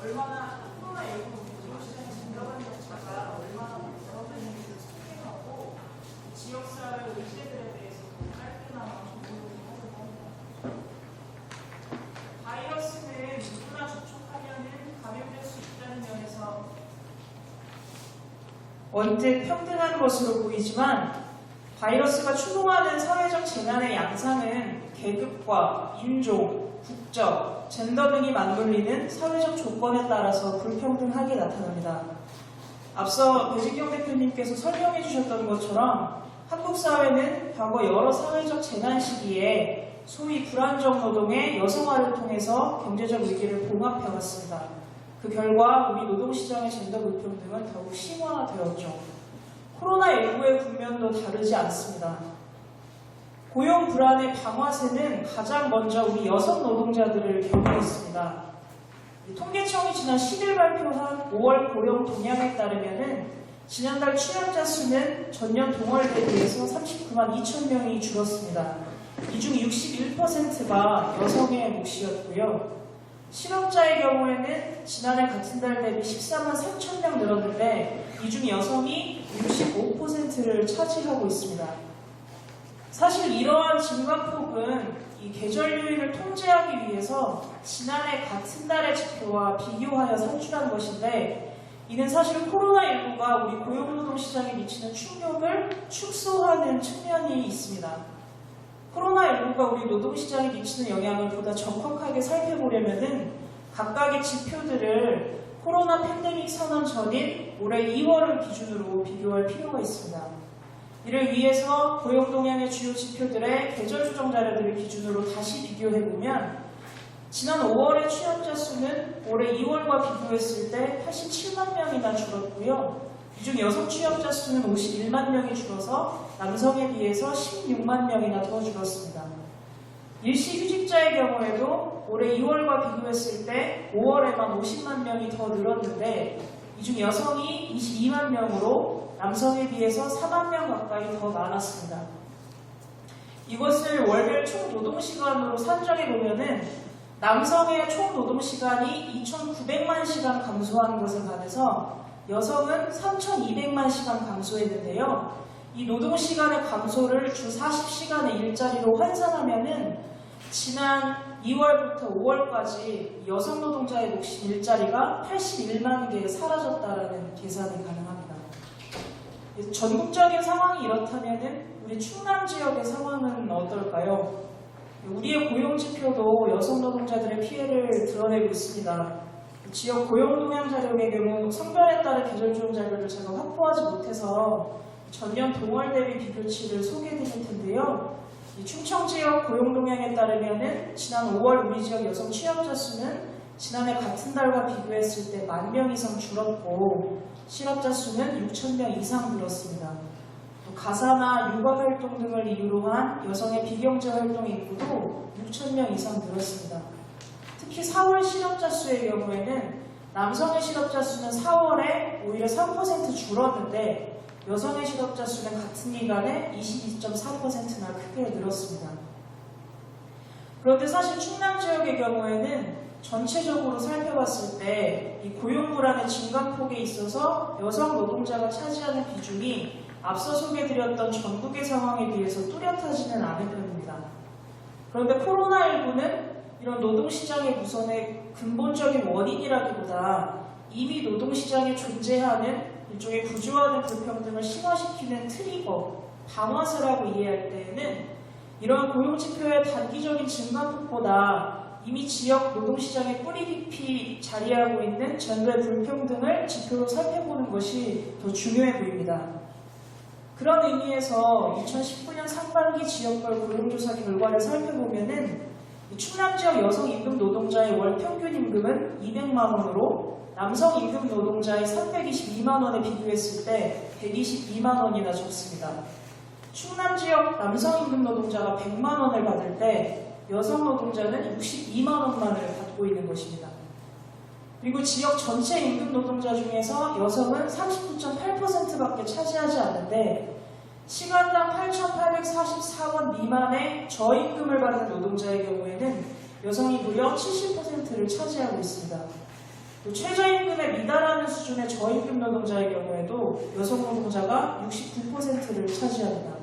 얼마나 코로나19 의료시장에 들어가는 자가 얼마나 벌어졌는지를 설명하고 지역사회 의제들에 대해서 깔끔한 정보를 하려고 합니다. 바이러스는 누구나 접촉하면 감염될 수 있다는 면에서 언뜻 평등한 것으로 보이지만 바이러스가 추동하는 사회적 재난의 양상은 계급과 인종, 국적, 젠더 등이 맞물리는 사회적 조건에 따라서 불평등하게 나타납니다. 앞서 배진경 대표님께서 설명해 주셨던 것처럼 한국 사회는 과거 여러 사회적 재난 시기에 소위 불안정 노동의 여성화를 통해서 경제적 위기를 봉합해왔습니다. 그 결과 우리 노동시장의 젠더 불평등은 더욱 심화되었죠. 코로나19의 국면도 다르지 않습니다. 고용 불안의 방아쇠는 가장 먼저 우리 여성 노동자들을 겨누었습니다. 통계청이 지난 10일 발표한 5월 고용 동향에 따르면 지난달 취업자 수는 전년 동월 대비해서 39만 2천 명이 줄었습니다. 이 중 61%가 여성의 몫이었고요. 실업자의 경우에는 지난해 같은 달 대비 14만 3천 명 늘었는데 이 중 여성이 65%를 차지하고 있습니다. 사실 이러한 증가폭은 이 계절 요인을 통제하기 위해서 지난해 같은 달의 지표와 비교하여 산출한 것인데 이는 사실 코로나19가 우리 고용노동시장에 미치는 충격을 축소하는 측면이 있습니다. 코로나19가 우리 노동시장에 미치는 영향을 보다 적확하게 살펴보려면은 각각의 지표들을 코로나 팬데믹 선언 전인 올해 2월을 기준으로 비교할 필요가 있습니다. 이를 위해서 고용 동향의 주요 지표들의 계절 조정 자료들을 기준으로 다시 비교해보면 지난 5월의 취업자 수는 올해 2월과 비교했을 때 87만 명이나 줄었고요. 이 중 여성 취업자 수는 51만 명이 줄어서 남성에 비해서 16만 명이나 더 줄었습니다. 일시휴직자의 경우에도 올해 2월과 비교했을 때 5월에만 50만 명이 더 늘었는데 이 중 여성이 22만 명으로 남성에 비해서 4만 명 가까이 더 많았습니다. 이것을 월별 총 노동시간으로 산정해보면은 남성의 총 노동시간이 2,900만 시간 감소한 것에 반해서 여성은 3,200만 시간 감소했는데요. 이 노동시간의 감소를 주 40시간의 일자리로 환산하면은 지난 2월부터 5월까지 여성 노동자의 몫인 일자리가 81만 개 사라졌다는 계산이 가능합니다. 전국적인 상황이 이렇다면은 우리 충남 지역의 상황은 어떨까요? 우리의 고용지표도 여성 노동자들의 피해를 드러내고 있습니다. 지역 고용 동향 자료의 경우 성별에 따른 계절 조정 자료를 제가 확보하지 못해서 전년 동월 대비 비교치를 소개해드릴 텐데요. 이 충청 지역 고용 동향에 따르면 지난 5월 우리 지역 여성 취업자 수는 지난해 같은 달과 비교했을 때 1만 명 이상 줄었고 실업자 수는 6천 명 이상 늘었습니다. 또 가사나 육아 활동 등을 이유로 한 여성의 비경제 활동 인구도 6천 명 이상 늘었습니다. 특히 4월 실업자 수의 경우에는 남성의 실업자 수는 4월에 오히려 3% 줄었는데 여성의 실업자 수는 같은 기간에 22.4%나 크게 늘었습니다. 그런데 사실 충남 지역의 경우에는 전체적으로 살펴봤을 때 이 고용 불안의 증가폭에 있어서 여성 노동자가 차지하는 비중이 앞서 소개드렸던 전국의 상황에 비해서 뚜렷하지는 않은 편입니다. 그런데 코로나19는 이런 노동시장의 무선의 근본적인 원인이라기보다 이미 노동시장에 존재하는 일종의 구조화된 불평등을 심화시키는 트리거, 방아쇠라고 이해할 때에는 이러한 고용지표의 단기적인 증가폭보다 이미 지역 노동시장에 뿌리 깊이 자리하고 있는 젠더의 불평등을 지표로 살펴보는 것이 더 중요해 보입니다. 그런 의미에서 2019년 상반기 지역별 고용조사 결과를 살펴보면은 충남 지역 여성 임금 노동자의 월 평균 임금은 200만 원으로 남성 임금 노동자의 322만 원에 비교했을 때 122만 원이나 적습니다. 충남 지역 남성 임금 노동자가 100만 원을 받을 때 여성 노동자는 62만 원만을 받고 있는 것입니다. 그리고 지역 전체 임금 노동자 중에서 여성은 39.8%밖에 차지하지 않는데 시간당 8,844원 미만의 저임금을 받는 노동자의 경우에는 여성이 무려 70%를 차지하고 있습니다. 또 최저임금에 미달하는 수준의 저임금 노동자의 경우에도 여성 노동자가 69%를 차지합니다.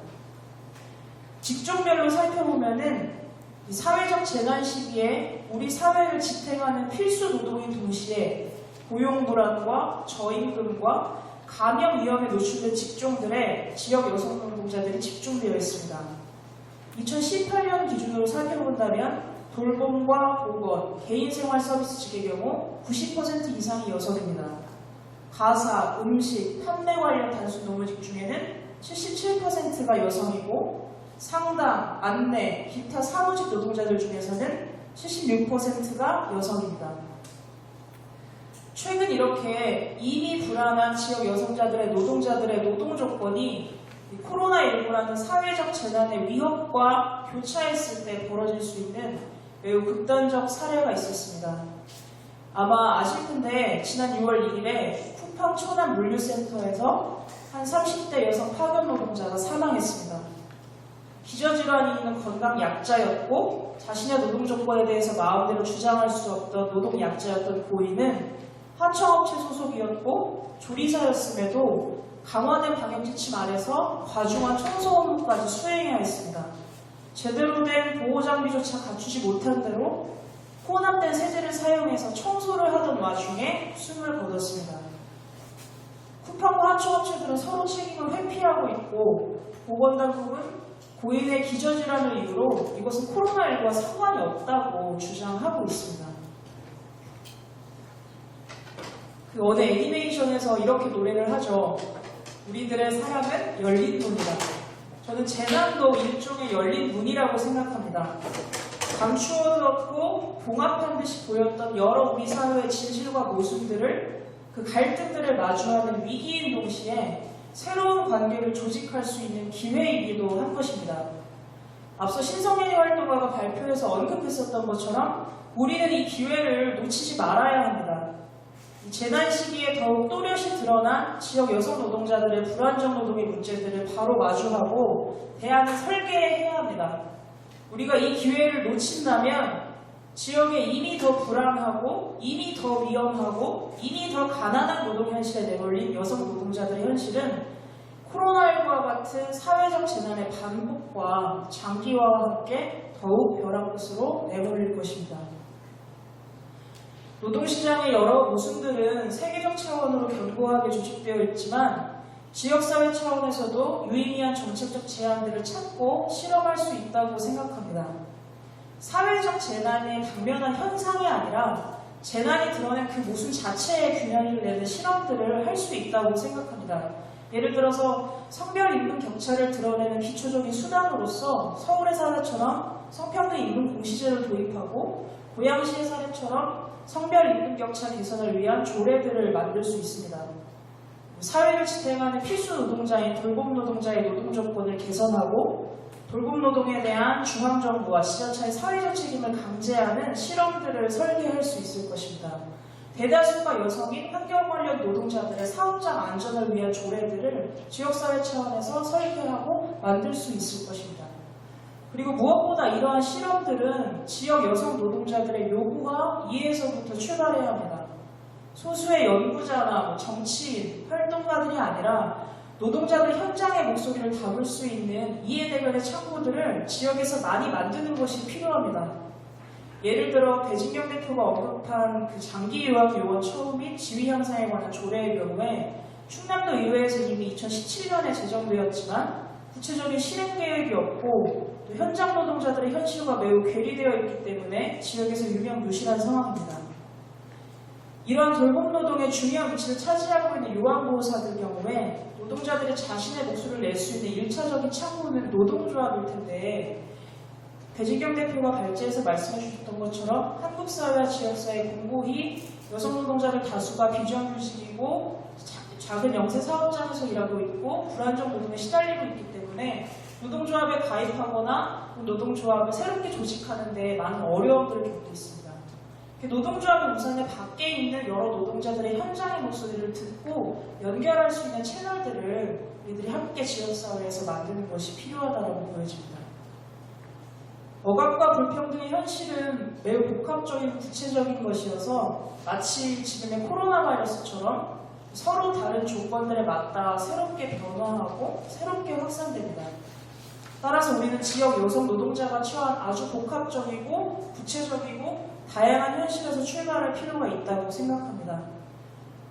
직종별로 살펴보면은 이 사회적 재난 시기에 우리 사회를 지탱하는 필수 노동인 동시에 고용 불안과 저임금과 감염 위험에 노출된 직종들에 지역 여성 노동자들이 집중되어 있습니다. 2018년 기준으로 살펴본다면 돌봄과 보건, 개인생활 서비스직의 경우 90% 이상이 여성입니다. 가사, 음식, 판매 관련 단순 노무직 중에는 77%가 여성이고 상담, 안내, 기타 사무직 노동자들 중에서는 76%가 여성입니다. 최근 이렇게 이미 불안한 지역 여성자들의 노동자들의 노동 조건이 코로나19라는 사회적 재난의 위협과 교차했을 때 벌어질 수 있는 매우 극단적 사례가 있었습니다. 아마 아실 텐데 지난 6월 1일에 쿠팡 초남 물류센터에서 한 30대 여성 파견 노동자가 사망했습니다. 기저질환이 있는 건강 약자였고 자신의 노동 조건에 대해서 마음대로 주장할 수 없던 노동 약자였던 고인은 하청업체 소속이었고 조리사였음에도 강화된 방역지침 아래서 과중한 청소 업무까지 수행해야 했습니다. 제대로 된 보호장비조차 갖추지 못한 대로 혼합된 세제를 사용해서 청소를 하던 와중에 숨을 거뒀습니다. 쿠팡과 하청업체들은 서로 책임을 회피하고 있고 보건당국은 고인의 기저질환을 이유로 이것은 코로나19와 상관이 없다고 주장하고 있습니다. 그 어느 애니메이션에서 이렇게 노래를 하죠. 우리들의 사랑은 열린 문이다. 저는 재난도 일종의 열린 문이라고 생각합니다. 감추어두었고 봉합한 듯이 보였던 여러 우리 사회의 진실과 모순들을 그 갈등들을 마주하는 위기인 동시에 새로운 관계를 조직할 수 있는 기회이기도 한 것입니다. 앞서 신성연희 활동가가 발표에서 언급했었던 것처럼 우리는 이 기회를 놓치지 말아야 합니다. 이 재난 시기에 더욱 또렷이 드러난 지역 여성 노동자들의 불안정 노동의 문제들을 바로 마주하고 대안을 설계해야 합니다. 우리가 이 기회를 놓친다면 지역에 이미 더 불안하고 이미 더 위험하고 이미 더 가난한 노동 현실에 내몰린 여성 노동자들의 현실은 코로나19와 같은 사회적 재난의 반복과 장기화와 함께 더욱 벼랑 끝으로 내몰릴 것입니다. 노동시장의 여러 모순들은 세계적 차원으로 견고하게 조직되어 있지만 지역사회 차원에서도 유의미한 정책적 제안들을 찾고 실험할 수 있다고 생각합니다. 사회적 재난의 당면한 현상이 아니라 재난이 드러낸 그 모순 자체의 균형을 내는 실험들을 할 수 있다고 생각합니다. 예를 들어서 성별 임금 격차를 드러내는 기초적인 수단으로서 서울의 사례처럼 성평등 임금 공시제를 도입하고 고양시의 사례처럼 성별 임금 격차 개선을 위한 조례들을 만들 수 있습니다. 사회를 지탱하는 필수 노동자인 돌봄 노동자의 노동 조건을 개선하고 돌봄 노동에 대한 중앙정부와 지자체의 사회적 책임을 강제하는 실험들을 설계할 수 있을 것입니다. 대다수가 여성인 환경 관련 노동자들의 사업장 안전을 위한 조례들을 지역사회 차원에서 설계하고 만들 수 있을 것입니다. 그리고 무엇보다 이러한 실험들은 지역 여성 노동자들의 요구와 이해에서부터 출발해야 합니다. 소수의 연구자나 정치인, 활동가들이 아니라 노동자들 현장의 목소리를 담을 수 있는 이해대결의 창구들을 지역에서 많이 만드는 것이 필요합니다. 예를 들어 배진경 대표가 언급한 그 장기 유학 요원 처우 및 지위 향상에 관한 조례의 경우에 충남도 의회에서 이미 2017년에 제정되었지만 구체적인 실행 계획이 없고 또 현장 노동자들의 현실과 매우 괴리되어 있기 때문에 지역에서 유명무실한 상황입니다. 이러한 돌봄 노동의 중요한 위치를 차지하고 있는 요양보호사들 경우에 노동자들이 자신의 목소리를 낼 수 있는 1차적인 창구는 노동조합일 텐데 배진경 대표가 발제해서 말씀해 주셨던 것처럼 한국 사회와 지역사회 공고히 여성 노동자들 다수가 비정규직이고 작은 영세 사업장에서 일하고 있고 불안정 노동에 시달리고 있기 때문에 노동조합에 가입하거나 노동조합을 새롭게 조직하는 데 많은 어려움들을 겪고 있습니다. 노동조합의 우산의 밖에 있는 여러 노동자들의 현장의 목소리를 듣고 연결할 수 있는 채널들을 우리들이 함께 지역사회에서 만드는 것이 필요하다고 보여집니다. 억압과 불평등의 현실은 매우 복합적인 구체적인 것이어서 마치 지금의 코로나 바이러스처럼 서로 다른 조건들에 맞다 새롭게 변화하고 새롭게 확산됩니다. 따라서 우리는 지역 여성 노동자가 처한 아주 복합적이고 구체적이고 다양한 현실에서 출발할 필요가 있다고 생각합니다.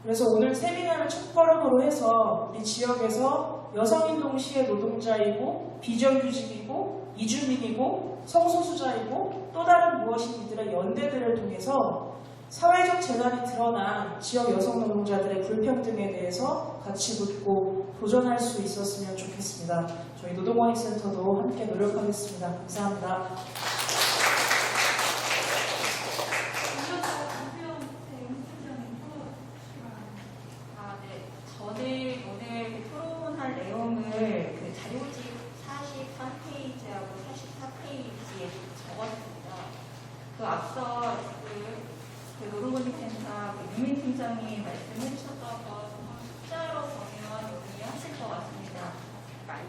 그래서 오늘 세미나를 첫걸음으로 해서 우리 지역에서 여성인 동시에 노동자이고 비정규직이고 이주민이고 성소수자이고 또 다른 무엇인 이들의 연대들을 통해서 사회적 재단이 드러난 지역 여성 노동자들의 불평등에 대해서 같이 묻고 도전할 수 있었으면 좋겠습니다. 저희 노동원익센터도 함께 노력하겠습니다. 감사합니다. 저는 오늘 토론할 내용을 자료집 43페이지하고 44페이지에 적었습니다. 앞서 노동건축센터 유민팀장이 말씀해 주셨던 것 숫자로 보면 이해하실 것 같습니다.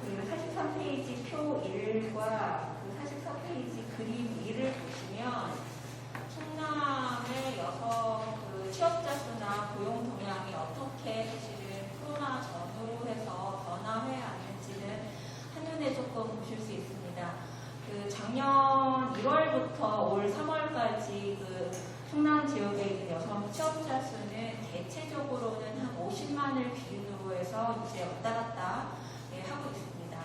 그리고 43페이지 표 1과 44페이지 그림 2를 보시면 충남의 여성 취업자 수나 고용 동향이 어떻게 사실은 코로나 전후로 해서 변화해 왔는지는 한눈에 조금 보실 수 있습니다. 작년 1월부터 올 3월까지 충남 지역에 있는 여성 취업자 수는 대체적으로는 한 50만을 기준으로 해서 이제 왔다 갔다 하고 있습니다.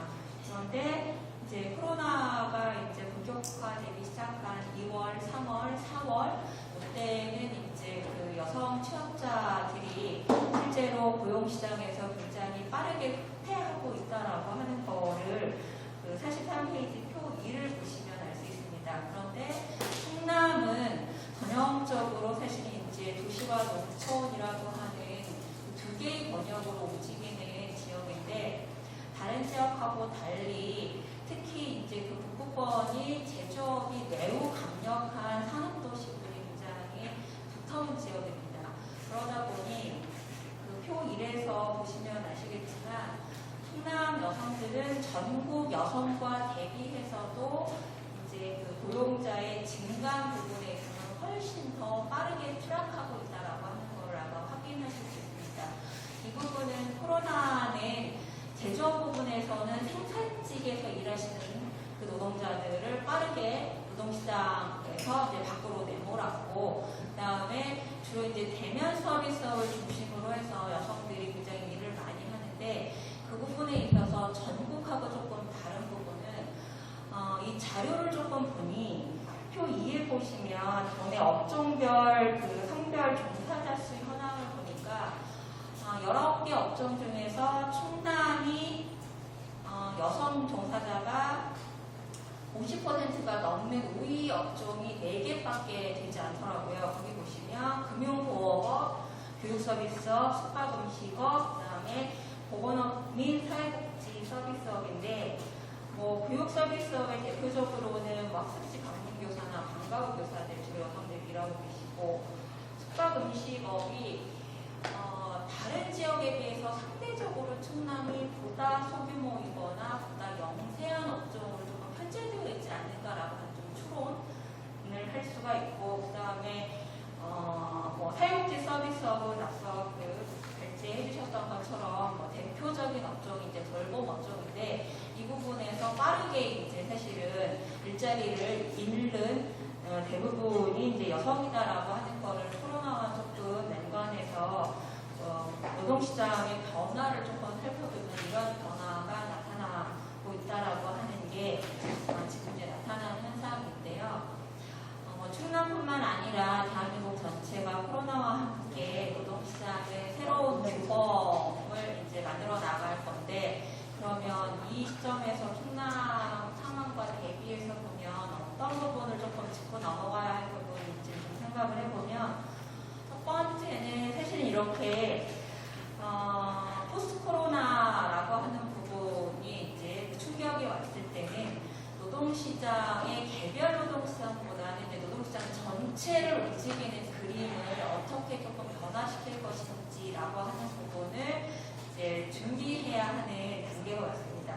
그런데 이제 코로나가 이제 본격화되기 시작한 2월, 3월, 4월 이때는 이제 여성 취업자들이 실제로 고용시장에서 굉장히 빠르게 후퇴하고 있다라고 하는 거를 43페이지 표 2를 보시면 알 수 있습니다. 그런데 충남은 전형적으로 사실 이제 도시와 농촌이라고 하는 두 개의 번역으로 움직이는 지역인데 다른 지역하고 달리 특히 이제 북부권이 제조업이 매우 강력한 산업도시들이 굉장히 두터운 지역입니다. 그러다 보니 표 1에서 보시면 아시겠지만 충남 여성들은 전국 여성과 대비해서도 이제 고용자의 증감 부분에 있어서 훨씬 더 빠르게 추락하고 있다라고 하는 걸 아마 확인하실 수 있습니다. 이 부분은 코로나는 제조업 부분에서는 생산직에서 일하시는 노동자들을 빠르게 노동시장에서 이제 밖으로 내몰았고, 그 다음에 주로 이제 대면 서비스업을 중심으로 해서 여성들이 굉장히 일을 많이 하는데 그 부분에 있어서 전국하고 조금 다른 부분은 이 자료를 조금 보니 표 2에 보시면 전에 업종별 성별 종사자 수 현황을 보니까 19개 업종 중에서 충남이 여성 종사자가 50%가 넘는 5위 업종이 4개밖에 되지 않더라고요. 거기 보시면 금융보호업, 교육서비스업, 숙박음식업, 그 다음에 보건업 및 사회복지 서비스업인데 교육서비스업의 대표적으로는 학습지 강문교사나 방과후 교사들 주로 여성들이 일하고 계시고 숙박음식업이 다른 지역에 비해서 상대적으로 충남이 보다 소규모이거나 보다 영세한 업종으로 조금 편제되어 있지 않는가라고 하는 좀 추론을 할 수가 있고, 그 다음에 사회복지 서비스업은 앞서 발제해 주셨던 것처럼 대표적인 업종이 이제 돌봄 업종인데 이 부분에서 빠르게 이제 사실은 일자리를 잃는 대부분이 이제 여성이다라고 하는 거를 코로나와 조금 연관해서 노동시장의 변화를 조금 살펴보면 이런 변화가 나타나고 있다라고 하는 게 지금 이제 나타나는 현상인데요. 충남뿐만 아니라 대한민국 전체가 코로나와 함께 노동시장의 새로운 규범을 이제 만들어 나갈 건데, 그러면 이 시점에서 충남 상황과 대비해서 보면 어떤 부분을 조금 짚고 넘어가야 할 부분인지 좀 생각을 해보면, 첫 번째는 사실 이렇게 포스트 코로나라고 하는 부분이 이제 충격이 왔을 때는 노동시장의 개별 노동시장보다는 이제 노동시장 전체를 움직이는 그림을 어떻게 조금 변화시킬 것인지라고 하는 부분을 이제 준비해야 하는 단계가 왔습니다.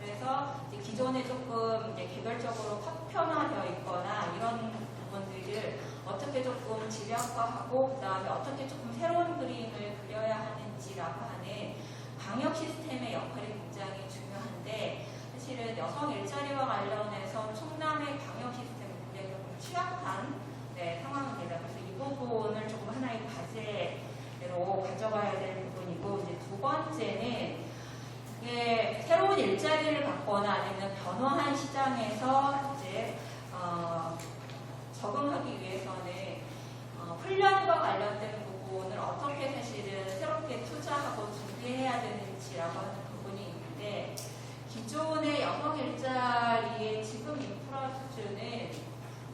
그래서 이제 기존에 조금 이제 개별적으로 파편화되어 있거나 이런 부분들을 어떻게 조금 집약화하고 그다음에 어떻게 조금 새로운 그림을 그려야 하는지라고 하는 방역 시스템의 역할이 굉장히 중요한데 사실은 여성 일자리와 관련해서 충남의 방역 시스템은 굉장히 조금 취약한 상황입니다. 그래서 이 부분을 조금 하나의 과제로 가져가야 될 부분이고 이제 두 번째는 새로운 일자리를 갖거나 아니면 변화한 시장에서 이제 적응하기 위해서는 훈련과 관련된 부분을 어떻게 사실은 새롭게 투자하고 준비해야 되는지라고 하는 부분이 있는데 기존의 여성 일자리의 지금 인프라 수준은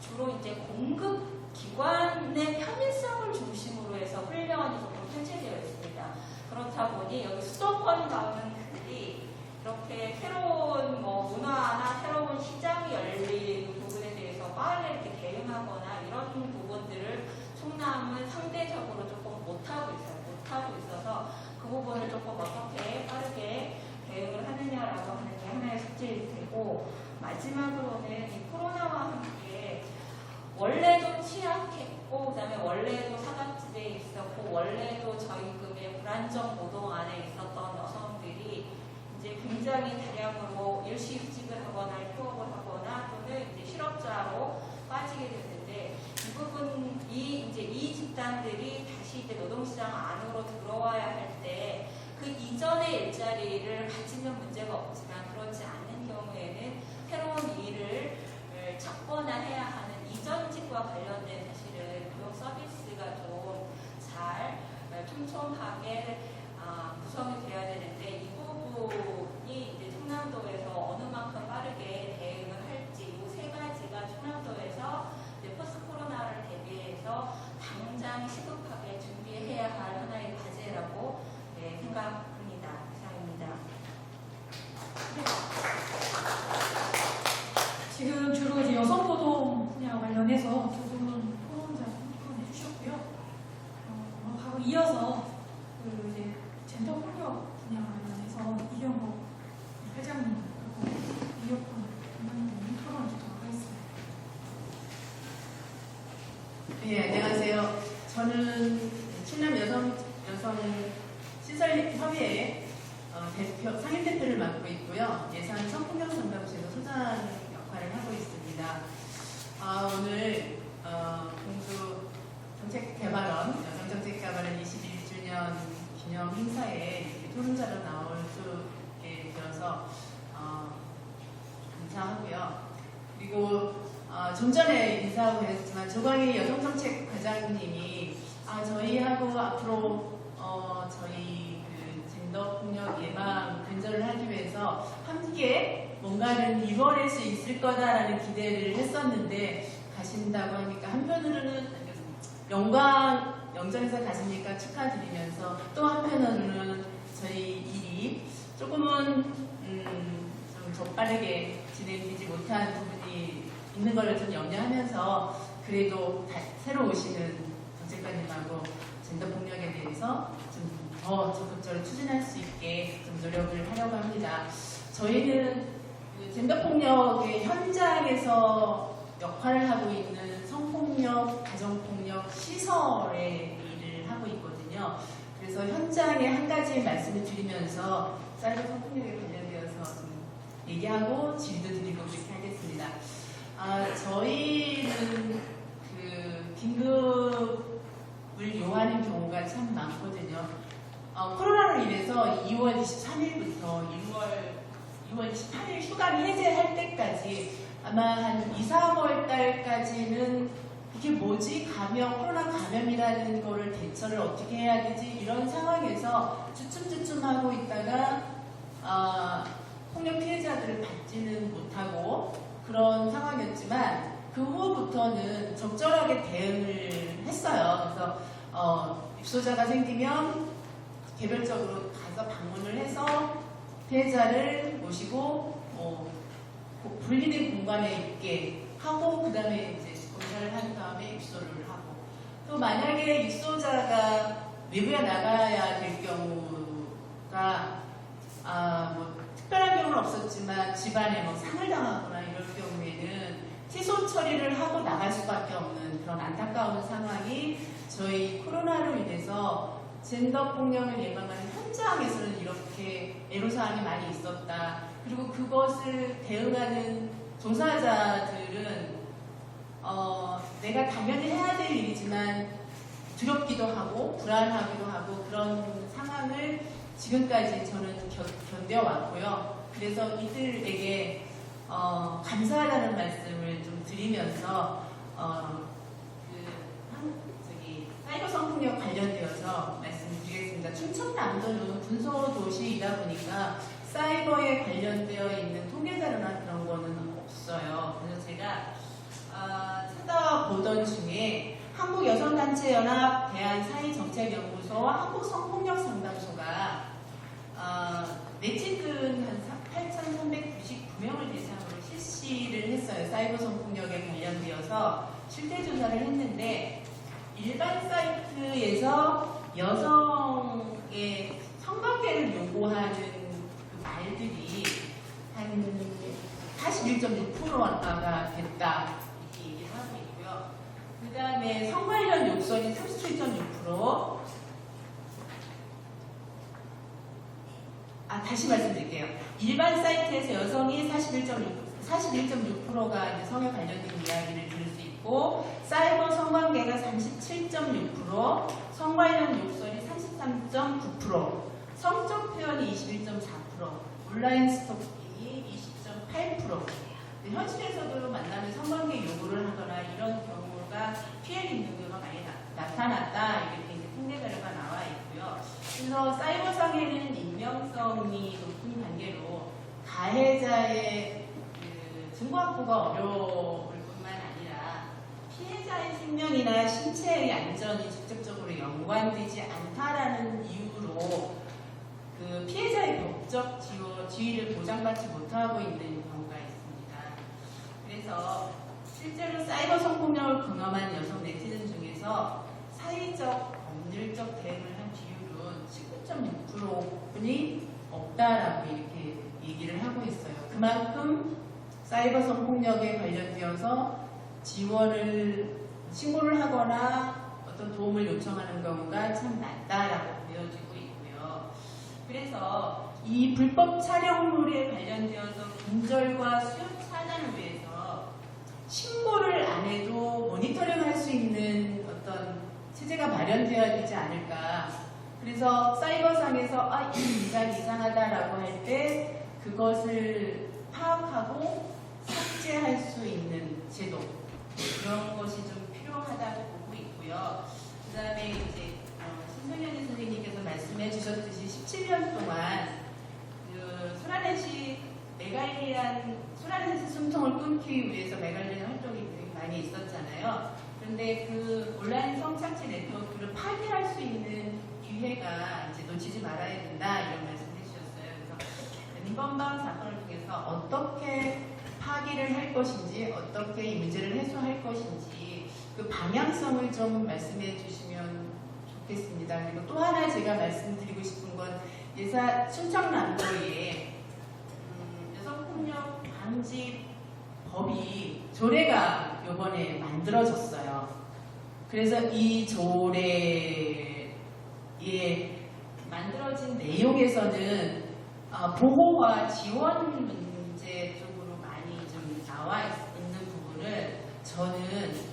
주로 이제 공급 기관의 편의성을 중심으로 해서 훈련이 조금 편제되어 있습니다. 그렇다 보니 여기 수도권 가문들이 이렇게 새로운 문화나 새로운 시장이 열린 부분에 대해서 빠르게 이렇게 대응하거나 이런 부분들을 충남은 상대적으로 조금 못하고 있어서 그 부분을 조금 어떻게 빠르게 대응을 하느냐라고 하는 게 하나의 숙제일 테고 마지막으로는 이 코로나와 함께 원래도 취약했고 그다음에 원래도 사각지대에 있었고 원래도 저임금의 불안정 노동 안에 있었던 여성들이 이제 굉장히 다량으로 일시휴직을 하거나 휴업을 하거나 또는 이제 실업자로 빠지게 됐는데 이 부분 이 집단들이 다시 이제 노동시장 안으로 들어와야 할 때 그 이전의 일자리를 가지면 문제가 없지만 그렇지 않은 경우에는 새로운 일을 찾거나 해야 하는 이전직과 관련된 사실은 고용 서비스가 좀 잘 촘촘하게 구성이 되어야 되는데 이 부분이 이제 충남도에서 어느 만큼 빠르게 대응을 할지 이 세 가지가 충남도에서 포스트 코로나를 대비해서 당장 시급하게 준비해야 할 하나의 과제라고 생각합니다. 이상입니다. 지금 주로 이제 여성노동 분야 관련해서 두 분은 토론해 주셨고요. 바로 이어서 그 이제 젠더 폭력 분야 관련해서 이경복 회장님 그리고 이혁훈 원장님 토론을 듣도록 하겠습니다. 네, 안녕하세요. 저는 충남 여성 시설협의회 대표, 상임대표를 맡고 있고요. 예산 성폭력 상담소에서 소장 역할을 하고 있습니다. 오늘 공주 정책개발원, 여성정책개발원 21주년 기념 행사에 토론자로 나올 수 있게 되어서 감사하고요. 그리고 좀 전에 인사하고 했지만 조광희 여성정책 과장님이 저희하고 앞으로 저희 그 젠더 폭력 예방 근절을 하기 위해서 함께 뭔가를 이뤄낼 수 있을 거다라는 기대를 했었는데 가신다고 하니까 한편으로는 영전에서 가시니까 축하드리면서 또 한편으로는 저희 일이 조금은 좀 더 빠르게 진행되지 못한 부분이 있는 것을 좀 염려하면서 그래도 새로 오시는 정책관님하고 젠더 폭력에 대해서 좀 더 적극적으로 추진할 수 있게 좀 노력을 하려고 합니다. 저희는 젠더 폭력의 현장에서 역할을 하고 있는 성폭력, 가정폭력 시설의 일을 하고 있거든요. 그래서 현장에 한 가지 말씀을 드리면서 사이버 성폭력에 관련되어서 좀 얘기하고 질도 드리고 그렇게 하겠습니다. 저희는 그 긴급을 요하는 경우가 참 많거든요. 코로나로 인해서 2월 23일부터 6월 28일 휴관이 해제할 때까지 아마 한 2, 3월 달까지는 이게 뭐지? 코로나 감염이라는 거를 대처를 어떻게 해야 되지? 이런 상황에서 주춤주춤하고 있다가 폭력 피해자들을 받지는 못하고 그런 상황이었지만 그 후부터는 적절하게 대응을 했어요. 그래서 입소자가 생기면 개별적으로 가서 방문을 해서 피해자를 모시고 분리된 공간에 있게 하고 그 다음에 이제 검사를 한 다음에 입소를 하고 또 만약에 입소자가 외부에 나가야 될 경우가 특별한 경우는 없었지만 집안에 뭐 상을 당하거나 이럴 경우에는 취소 처리를 하고 나갈 수밖에 없는 그런 안타까운 상황이 저희 코로나로 인해서 젠더 폭력을 예방하는 현장에서는 이렇게 애로사항이 많이 있었다. 그리고 그것을 대응하는 종사자들은 내가 당연히 해야 될 일이지만 두렵기도 하고 불안하기도 하고 그런 상황을 지금까지 저는 견뎌왔고요. 그래서 이들에게 감사하다는 말씀을 좀 드리면서 사이버 성폭력 관련되어서 말씀드리겠습니다. 충청남도는 군소도시이다 보니까 사이버에 관련되어 있는 통계자료나 그런 거는 없어요. 그래서 제가 찾아보던 중에 한국여성단체연합 대한사회정책연구소와 한국성폭력상담소가 네티즌 한 8,399명을 대상으로 실시를 했어요. 사이버 성폭력에 관련되어서 실태조사를 했는데 일반 사이트에서 여성의 성관계를 요구하는 그 말들이 한 41.6%가 됐다 이렇게 얘기를 하고 있고요. 그 다음에 성 관련 욕설이 37.6%. 다시 말씀드릴게요. 일반 사이트에서 여성이 41.6%가 이제 성에 관련된 이야기를 들을 수 있고, 사이버 성관계가 37.6%, 성 관련 욕설이 33.9%, 성적 표현이 21.4%, 온라인 스토킹이 20.8%. 현실에서도 만나면 성관계 요구를 하거나 이런 경우가 피해 있는 경우가 많이 나타났다. 이렇게 이제 통계 자료가 나와 있고요. 그래서 사이버상에는 익명성이 높은 관계로 가해자의 증거 확보가 어려울 뿐만 아니라 피해자의 생명이나 신체의 안전이 직접적으로 연관되지 않다라는 이유로 그 피해자의 법적 지위를 보장받지 못하고 있는 경우가 있습니다. 그래서 실제로 사이버 성폭력을 경험한 여성 네티즌 중에서 사회적, 법률적 대응을 한 비율은 19.6%뿐이 없다라고 이렇게 얘기를 하고 있어요. 그만큼 사이버 성폭력에 관련되어서 신고를 하거나 어떤 도움을 요청하는 경우가 참 낮다라고 보여지고 있고요. 그래서 이 불법 촬영물에 관련되어서 근절과 수요 차단을 위해서 신고를 안 해도 모니터링 할 수 있는 어떤 체제가 마련되어야 되지 않을까. 그래서 사이버상에서 이 인간이 이상하다라고 할 때 그것을 파악하고 삭제할 수 있는 제도, 그런 것이 좀 필요하다고 보고 있고요. 그 다음에 이제 신성현희 선생님께서 말씀해 주셨듯이 17년 동안 그 소라넷이 소라넷의 숨통을 끊기 위해서 메갈린 활동이 많이 있었잖아요. 그런데 그 온라인 성착취 네트워크를 파괴할 수 있는 기회가 이제 놓치지 말아야 된다 이런 말씀을 해주셨어요. 그래서 N번방 사건을 통해서 어떻게 파기를 할 것인지, 어떻게 이 문제를 해소할 것인지 그 방향성을 좀 말씀해 주시면 좋겠습니다. 그리고 또 하나 제가 말씀드리고 싶은 건 충청남도에 여성폭력 방지 법이 조례가 이번에 만들어졌어요. 그래서 이 조례에 만들어진 내용에서는 보호와 지원 문제 쪽으로 많이 좀 나와 있는 부분을 저는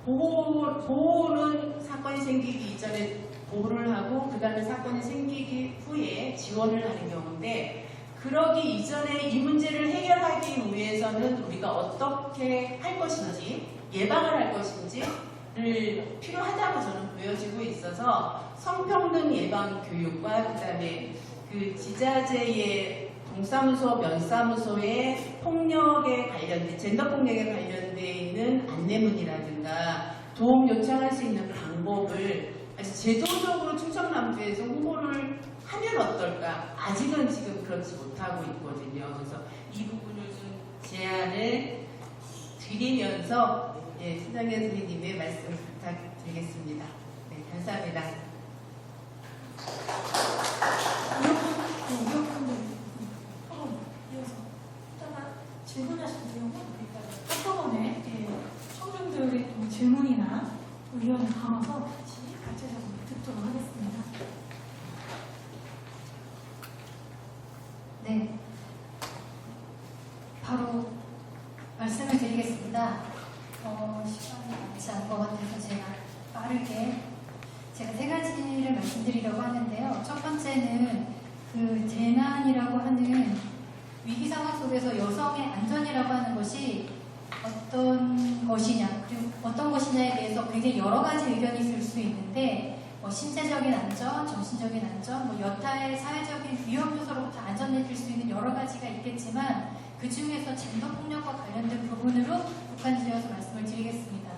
보호는 사건이 생기기 이전에 보호를 하고 그 다음에 사건이 생기기 후에 지원을 하는 경우인데, 그러기 이전에 이 문제를 해결하기 위해서는 우리가 어떻게 할 것인지, 예방을 할 것인지를 필요하다고 저는 보여지고 있어서 성평등 예방 교육과 그 다음에 그 지자체의 동사무소, 면사무소의 폭력에 관련된, 젠더 폭력에 관련되어 있는 안내문이라든가 도움 요청할 수 있는 방법을 아주 제도적으로 충청남도에서 홍보를 하면 어떨까? 아직은 지금 그렇지 못하고 있거든요. 그래서 이 부분을 좀 제안을 드리면서 신정현 선생님의 말씀 부탁드리겠습니다. 네, 감사합니다. 의견을 담아서 같이 구체적으로 듣도록 하겠습니다. 네, 바로 말씀을 드리겠습니다. 시간이 많지 않을 것 같아서 제가 빠르게 제가 세 가지를 말씀드리려고 하는데요. 첫 번째는 그 재난이라고 하는 위기 상황 속에서 여성의 안전이라고 하는 것이 어떤 것이냐, 그리고 어떤 것이냐에 대해서 굉장히 여러 가지 의견이 있을 수 있는데, 신체적인 안전, 정신적인 안전, 여타의 사회적인 위험 요소로부터 안전해질 수 있는 여러 가지가 있겠지만, 그 중에서 젠더 폭력과 관련된 부분으로 국한지어서 말씀을 드리겠습니다.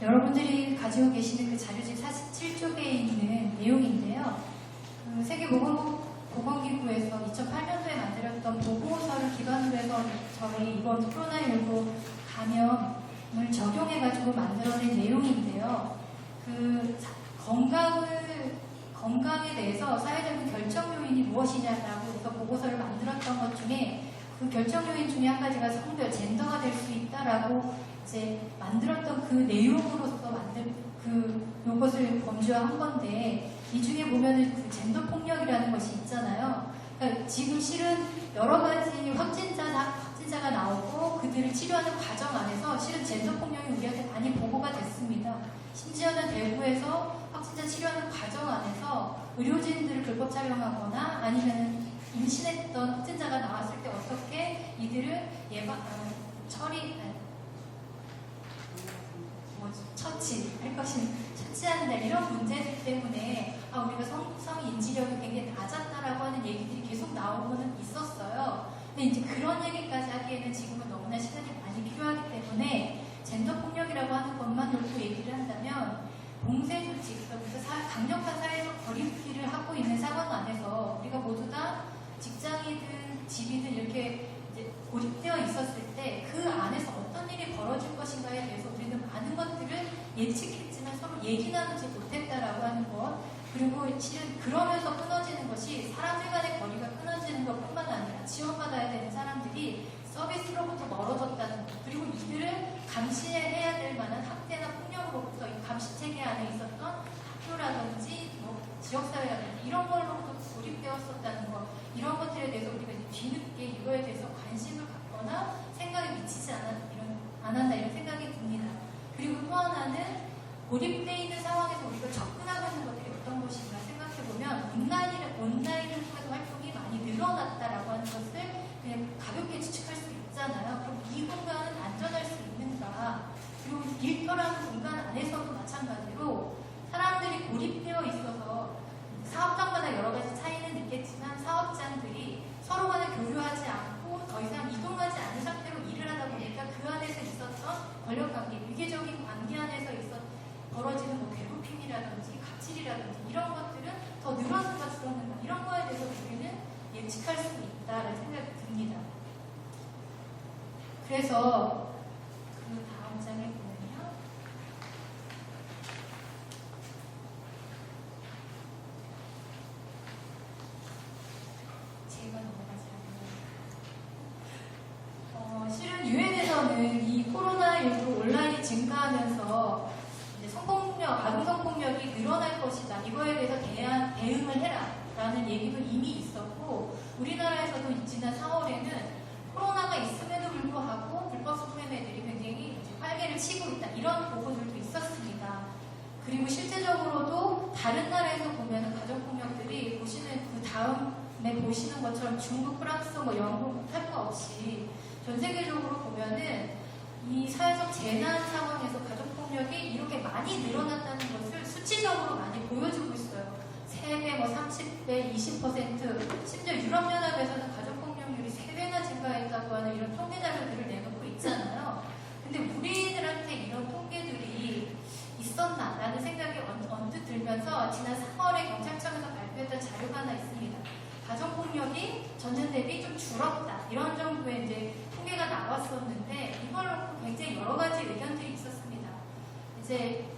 여러분들이 가지고 계시는 그 자료집 47쪽에 있는 내용인데요. 세계보건기구에서 2008년도에 만들었던 보고서를 기반으로 해서 저희 이번 코로나19 감염을 적용해가지고 만들어낸 내용인데요. 건강에 대해서 사회적인 결정 요인이 무엇이냐라고 해서 보고서를 만들었던 것 중에 그 결정 요인 중에 한 가지가 성별, 젠더가 될 수 있다라고 이제 만들었던 그 내용으로서 만든 요것을 범죄화한 건데, 이 중에 보면은 그 젠더 폭력이라는 것이 있잖아요. 그러니까 지금 실은 여러 가지 확진자가 나오고 그들을 치료하는 과정 안에서 실은 젠더 폭력이 우리한테 많이 보고가 됐습니다. 심지어는 대구에서 확진자 치료하는 과정 안에서 의료진들을 불법 촬영하거나 아니면 임신했던 확진자가 나왔을 때 어떻게 이들을 처치할 것인가, 처치한다, 이런 문제들 때문에 우리가 성인지력이 굉장히 낮았다라고 하는 얘기들이 계속 나오고는 있었어요. 근데 이제 그런 얘기까지 하기에는 지금은 너무나 시간이 많이 필요하기 때문에 젠더 폭력이라고 하는 것만 놓고 얘기를 한다면, 봉쇄 조치, 그래서 강력한 사회적 거리두기를 하고 있는 상황 안에서 우리가 모두 다 직장이든 집이든 이렇게 이제 고립되어 있었을 때 그 안에서 어떤 일이 벌어질 것인가에 대해서 우리는 많은 것들을 예측했지만 서로 얘기 나누지 못했다라고 하는 것, 그리고 실은 그러면서 끊어지는 것이 사람들 간의 거리가 끊어지는 것뿐만 아니라 지원받아야 되는 사람들이 서비스로부터 멀어졌다는 것, 그리고 이들을 감시해야 될 만한 학대나 폭력으로부터 이 감시체계 안에 있었던 학교라든지 지역사회라든지 이런 걸로부터 고립되었었다는 것, 이런 것들에 대해서 우리가 이제 뒤늦게 이거에 대해서 관심을 갖거나 생각이 미치지 않았다 이런 생각이 듭니다. 그리고 또 하나는 고립되어 있는 상황에서 우리가 접근하고 있는 것들이 어떤 것인가 생각해보면 온라인을 통해서 활동이 많이 늘어났다라고 하는 것을 그냥 가볍게 추측할 수 있잖아요. 그럼 이 공간은 안전할 수 있는가? 그리고 일터라는 공간 안에서도 마찬가지로 사람들이 고립되어 있어서 사업장마다 여러 가지 차이는 있겠지만 사업장들이 서로 간에 교류하지 않고 더 이상 이동하지 않은 상태로 일을 하다 보니까 그 안에서 있었던 권력관계, 위계적인 관계 안에서 벌어지는 괴롭힘이라든지 갑질이라든지 이런 것들은 더 늘어는가 줄었는가, 이런 거에 대해서 우리는 예측할 수 있다는 생각이 듭니다. 그래서 그 다음 장에 보면요. 제가 넘어가지 않아요. 실은 유엔에서는 이 코로나19 온라인이 증가하면서 이제 아동성폭력이 늘어날 것이다, 이거에 대해서 대응을 해라 라는 얘기도 이미 있었고, 우리나라에서도 지난 4월에는 코로나가 있음에도 불구하고 불법 성매매들이 굉장히 활개를 치고 있다, 이런 보고들도 있었습니다. 그리고 실제적으로도 다른 나라에서 보면 가정폭력들이 보시는 그 다음에 보시는 것처럼 중국, 프랑스, 영국 할 거 없이 전 세계적으로 보면은 이 사회적 재난 상황에서 가정폭력이 이렇게 많이 늘어났다는 것을 수치적으로 많이 보여주고 있어요. 3배, 30배, 20%, 심지어 유럽연합에서는 가정폭력률이 3배나 증가했다고 하는 이런 통계 자료들을 내놓고 있잖아요. 근데 우리들한테 이런 통계들이 있었나라는 생각이 언뜻 들면서 지난 3월에 경찰청에서 발표했던 자료가 하나 있습니다. 가정폭력이 전년 대비 좀 줄었다, 이런 정도의 이제 통계가 나왔었는데, 이걸 놓고 굉장히 여러 가지 의견들이 있었습니다. 이제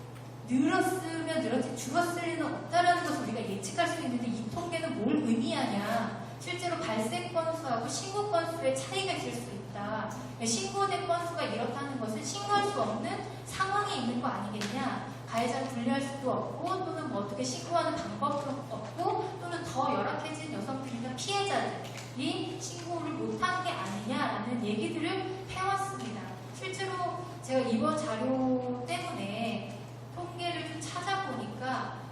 늘었으면 늘었지 줄었을 리는 없다라는 것을 우리가 예측할 수 있는데, 이 통계는 뭘 의미하냐? 실제로 발생 건수하고 신고 건수의 차이가 있을 수 있다. 신고된 건수가 이렇다는 것은 신고할 수 없는 상황이 있는 거 아니겠냐? 방법도 없고 또는 뭐 어떻게 신고하는 방법도 없고 또는 더 열악해진 여성들이나 피해자들이 신고를 못한 게 아니냐라는 얘기들을 해왔습니다. 실제로 제가 이번 자료 때문에 통계를 좀 찾아보니까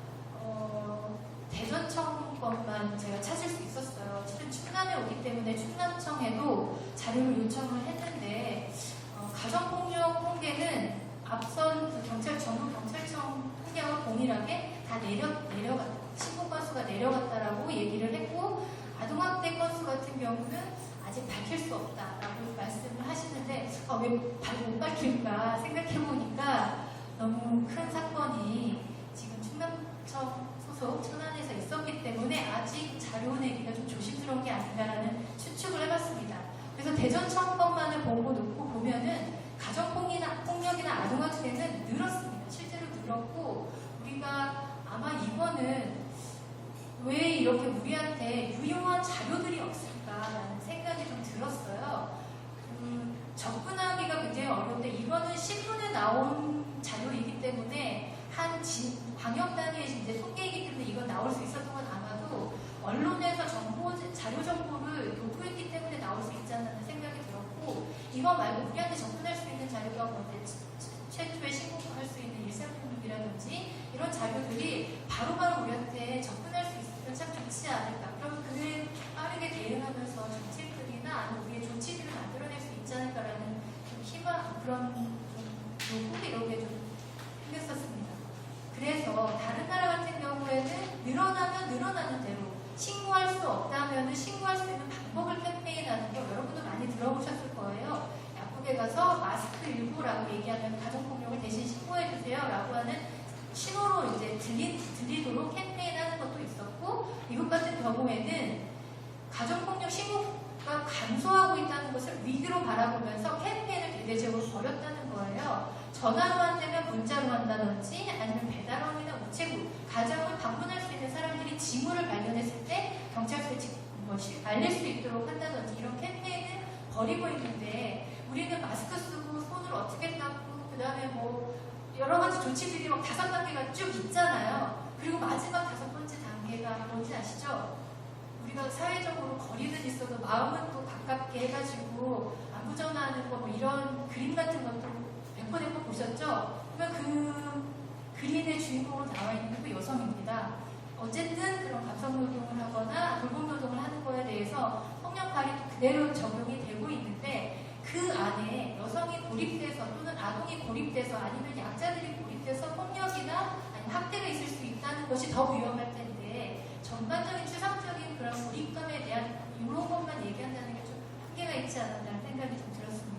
대전청 것만 제가 찾을 수 있었어요. 실은 충남에 오기 때문에 충남청에도 자료를 요청을 했는데 가정폭력 통계는 앞선 그 전국 경찰청 통계와 동일하게 다 내려갔다. 신고 건수가 내려갔다라고 얘기를 했고 아동학대 건수 같은 경우는 아직 밝힐 수 없다라고 말씀을 하시는데 왜 못 밝힐까 생각해보니까 너무 큰 사건이 지금 충남청 소속 천안에서 있었기 때문에 아직 자료 내기가 좀 조심스러운 게 아닌가라는 추측을 해봤습니다. 그래서 대전청 것만을 놓고 보면은 가정폭력이나 아동학대는 늘었습니다. 실제로 늘었고 우리가 아마 이거는 왜 이렇게 우리한테 유용한 자료들이 없을까라는 생각이 좀 들었어요. 접근하기가 굉장히 어려운데 이거는 신문에 나온 자료이기 때문에 한 방역 단위의 이제 통계이기 때문에 이건 나올 수 있었던 건 아마도 언론에서 자료 정보를 요구했기 때문에 나올 수 있지 않나 생각이 들었고 이거 말고 우리한테 접근할 수 있는 자료가 뭔데 최초에 신고할 수 있는 일상폭력이라든지 이런 자료들이 바로바로 우리한테 접근할 수 있으면 참 좋지 않을까. 그럼 그에 빠르게 대응하면서 정책들이나 아니면 우리의 조치들을 만들어낼 수 있지 않을까라는 좀 희망, 그런 좀 요구 이런 게 좀 생겼었습니다. 그래서 다른 나라 같은 경우에는 늘어나면 늘어나는 대로 신고할 수 없다면 신고할 수 있는 방법을 캠페인하는 거 여러분도 많이 들어보셨을 거예요. 약국에 가서 마스크 일부라고 얘기하면 가정폭력을 대신 신고해주세요 라고 하는 신호로 이제 들리도록 캠페인하는 것도 있었고 미국 같은 경우에는 가정폭력 신고가 감소하고 있다는 것을 위기로 바라보면서 캠페인을 대대적으로 벌였다는 거예요. 전화로 한다면 문자로 한다든지 아니면 배달원이나 우체국, 가정을 방문할 수 있는 사람들이 징후를 발견했을 때 경찰서에 알릴 수 있도록 한다든지 이런 캠페인을 벌이고 있는데 우리는 마스크 쓰고 손을 어떻게 닦고 그 다음에 뭐 여러 가지 조치들이 막 5단계가 쭉 있잖아요. 그리고 마지막 5번째 단계가 뭔지 아시죠? 우리가 사회적으로 거리는 있어도 마음은 또 가깝게 해가지고 안부 전화하는 거 뭐 이런 그림 같은 것도 100% 보셨죠? 그러니까 그 그림의 주인공으로 나와 있는 그 여성입니다. 어쨌든 그런 감성노동을 하거나 돌봄노동을 하는 거에 대해서 폭력발이 그대로 적용이 되고 있는데 그 안에 여성이 고립돼서 또는 아동이 고립돼서 아니면 약자들이 고립돼서 폭력이나 아니면 학대가 있을 수 있다는 것이 더 위험할 텐데 전반적인 추상적인 그런 고립감에 대한 이런 것만 얘기한다는 게 좀 한계가 있지 않았나라는 생각이 좀 들었습니다.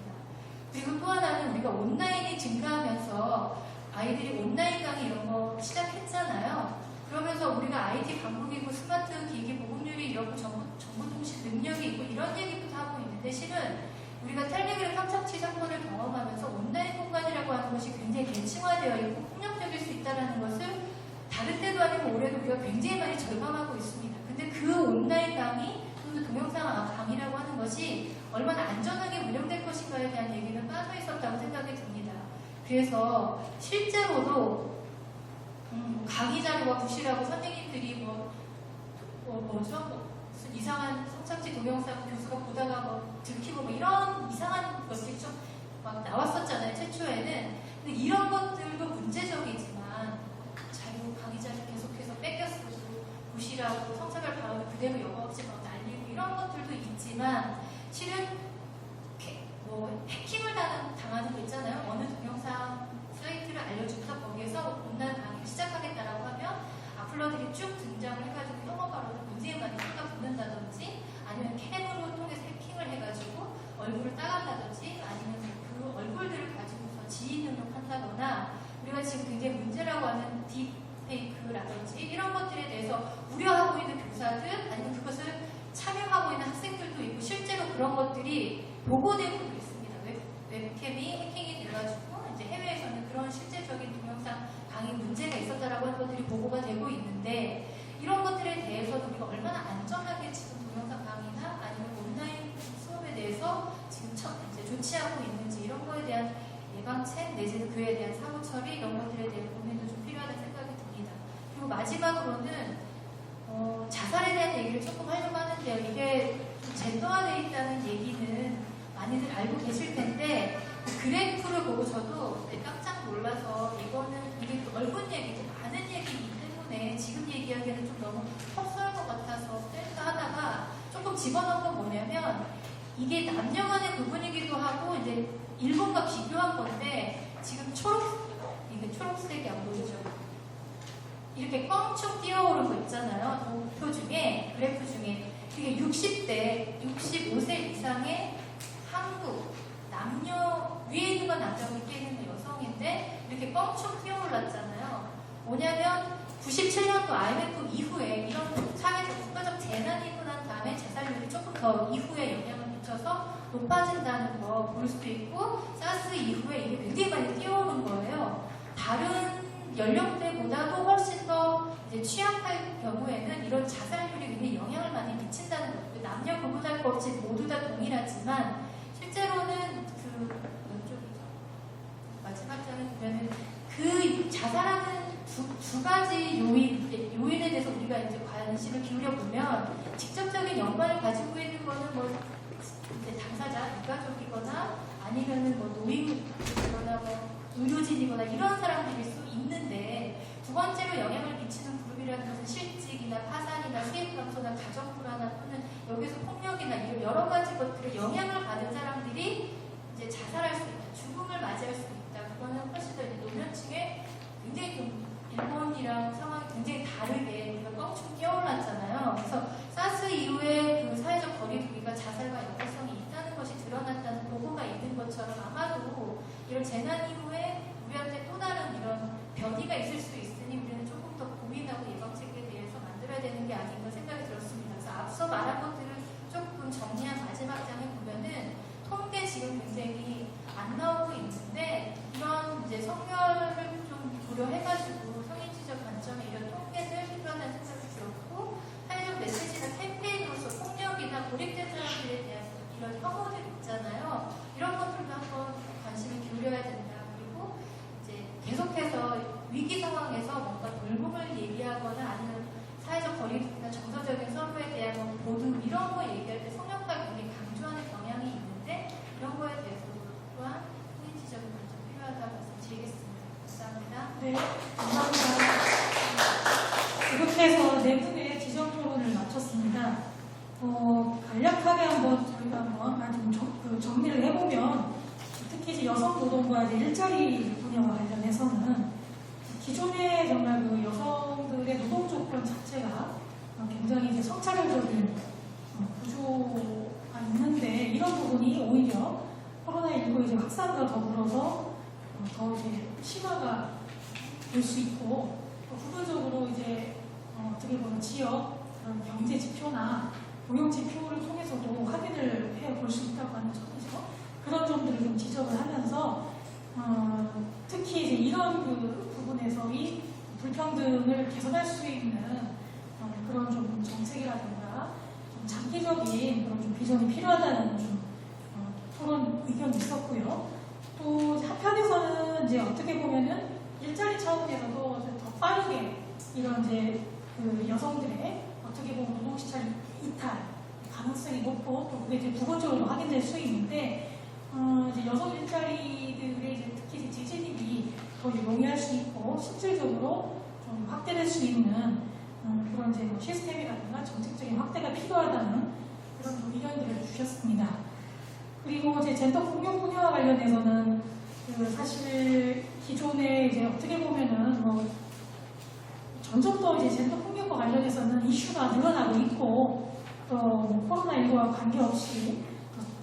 그리고 또 하나는 우리가 온라인이 증가하면서 아이들이 온라인 강의 이런 거 시작했잖아요. 그러면서 우리가 IT 강국이고 스마트 기기 보급률이 이렇고 정보통신 능력이 있고 이런 얘기부터 하고 있는데 실은 우리가 텔레그램 협착취 사건을 경험하면서 온라인 공간이라고 하는 것이 굉장히 계층화되어 있고 폭력적일 수 있다는 것을 다른 때도 아니고 올해도 우리가 굉장히 많이 절감하고 있습니다. 근데 그 온라인 강의 또는 동영상 강의라고 하는 것이 얼마나 안전하게 운영될 것인가에 대한 얘기는 빠져 있었다고 생각이 듭니다. 그래서 실제로도 강의 자료가 부실하고 선생님들이 무슨 이상한 성착취 동영상 교수가 보다가 들키고 이런 이상한 것들이 좀 막 나왔었잖아요. 최초에는. 근데 이런 것들도 문제적이지만 강의 자료 계속해서 뺏겨 쓰고 부실하고 성차별 발언을 그대로 여과 없이 날리고 이런 것들도 있지만 실은 해킹을 당하는 거 있잖아요. 어느 동영상 사이트를 알려주면서 거기에서 온라인 강의를 시작하겠다라고 하면 악플러들이 쭉 등장을 해가지고 혐오 발언을 굉장히 많이 쏟아붓는다든지 아니면 캠으로 통해서 해킹을 해가지고 얼굴을 따간다든지 아니면 그 얼굴들을 가지고서 지인 능력한다거나 우리가 지금 굉장히 문제라고 하는 딥페이크라든지 이런 것들에 대해서 우려하고 있는 교사들 아니면 그것을 참여하고 있는 학생들도 있고 실제로 그런 것들이 보고되고 있습니다. 웹캠이 해킹이 돼가지고 이제 해외에서는 그런 실제적인 동영상 강의 문제가 있었다라고 하는 것들이 보고가 되고 있는데 이런 것들에 대해서도 우리가 얼마나 안전하게 지금 동영상 강의나 아니면 온라인 수업에 대해서 지금 이제 조치하고 있는지 이런 거에 대한 예방책 내지는 그에 대한 사고 처리 이런 것들에 대한 고민도 좀 필요하다는 생각이 듭니다. 마지막으로는 자살에 대한 얘기를 조금 하려고 하는데요. 이게 좀 젠더화되어 있다는 얘기는 많이들 알고 계실 텐데 그 그래프를 보고 저도 깜짝 놀라서 이게 넓은 얘기고 많은 얘기이기 때문에 지금 얘기하기에는 좀 너무 헛소리할 것 같아서 뺄까 하다가 조금 집어넣은 건 뭐냐면 이게 남녀 간의 부분이기도 하고 이제 일본과 비교한 건데 지금 이게 초록색이 안 보이죠? 이렇게 껑충 뛰어오른 거 있잖아요. 도표 중에, 그래프 중에. 그게 60대, 65세 이상의 한국, 위에 있는 건 남자, 밑에 있는 건 여성인데, 이렇게 껑충 뛰어올랐잖아요. 뭐냐면, 97년도 IMF 이후에 이런 사회적, 국가적 재난이 일어난 다음에 자살률이 조금 더 이후에 영향을 미쳐서 높아진다는 거 볼 수도 있고, 사스 이후에 이게 굉장히 많이 뛰어오는 거예요. 다른 연령대보다도 훨씬 더 이제 취약할 경우에는 이런 자살률이 굉장히 영향을 많이 미친다는 거예요. 남녀 구분할 것 없이 모두 다 동일하지만 실제로는 마지막 장에 보면은 그 자살하는 두 가지 요인에 대해서 우리가 이제 관심을 기울여 보면 직접적인 연관을 가지고 있는 거는 뭐 이제 당사자 유가족이거나 아니면은 뭐 노인이거나 뭐 의료진이거나 이런 사람들일 수 있는데 두 번째로 영향을 미치는 그룹이라는 것은 실직이나 파산이나 수입 감소나 가정 불안이나 또는 여기서 폭력이나 이런 여러 가지 것들에 영향을 받은 사람들이 이제 자살할 수 있다, 죽음을 맞이할 수 있다. 그거는 훨씬 더 이제 노년층에 굉장히 좀 일본이랑 상황이 굉장히 다르게 우리가 껑충 뛰어올랐잖아요. 그래서 사스 이후에 그 사회적 거리두기가 자살과 연관성이 있다는 것이 드러났다는 보고가 있는 것처럼 아마도 이런 재난 이후에 우리한테 또 다른 이런 변이가 있을 수 있으니 우리는 조금 더 고민하고 예방책에 대해서 만들어야 되는 게 아닌가 생각이 들었습니다. 그래서 앞서 말한 것들을 조금 정리한 마지막 장에 보면은 통계 지금 굉장히 안 나오고 있는데 이런 이제 성별을 좀 고려해가지고 성인지적 관점에 이런 통계를 필요하다는 생각이 들었고 사회적 메시지나 캠페인으로서 폭력이나 고립된 사람들에 대한 이런 혐오들 있잖아요. 이런 것들도 한번 관심을 기울여야 된다. 그리고 이제 계속해서 위기 상황에서 뭔가 돌봄을 얘기하거나 아니면 사회적 거리두기나 정서적인 서로에 대한 뭐 보듬 이런 거 얘기할 때 성역학이 굉장히 강조하는 경향이 있는데 이런 거에 대해서도 또한 성인지적인 관점 필요하다고 말씀드리겠습니다. 감사합니다. 네, 감사합니다. 이렇게 해서 네 분의 지정 토론을 마쳤습니다. 간략하게 저희가 한번 정리를 해보면 특히 이제 여성 노동과 이제 일자리 분야와 관련해서는 기존에 정말 그 여성들의 노동 조건 자체가 굉장히 이제 성차별적인 구조가 있는데 이런 부분이 오히려 코로나19 이제 확산과 더불어서 더 이제 심화가 될 수 있고 또 부분적으로 이제 어떻게 보면 지역 경제 지표나 고용 지표를 통해서도 확인을 해볼 수 있다고 하는 점이죠. 그런 점들을 좀 지적을 하면서 특히 이제 이런 그 부분에서 이 불평등을 개선할 수 있는 그런 좀 정책이라든가 좀 장기적인 그런 좀 비전이 필요하다는 좀 토론 의견이 있었고요. 또 한편에서는 이제 어떻게 보면은 일자리 차원에서도 더 빠르게 이런 이제 그 여성들의 어떻게 보면 노동시장 이탈 가능성이 높고 또 그게 이제 부분적으로 확인될 수 있는데 이제 여성 일자리들의 이제 특히 이제 재진입이 더 용이할 수 있고 실질적으로 좀 확대될 수 있는 그런 이제 뭐 시스템이라든가 정책적인 확대가 필요하다는 그런 좀 의견들을 주셨습니다. 그리고 이제 젠더 폭력 분야와 관련해서는 그 사실 기존에 이제 어떻게 보면은 뭐 점점 더 이제 젠더 폭력과 관련해서는 이슈가 늘어나고 있고 또 코로나19와 관계없이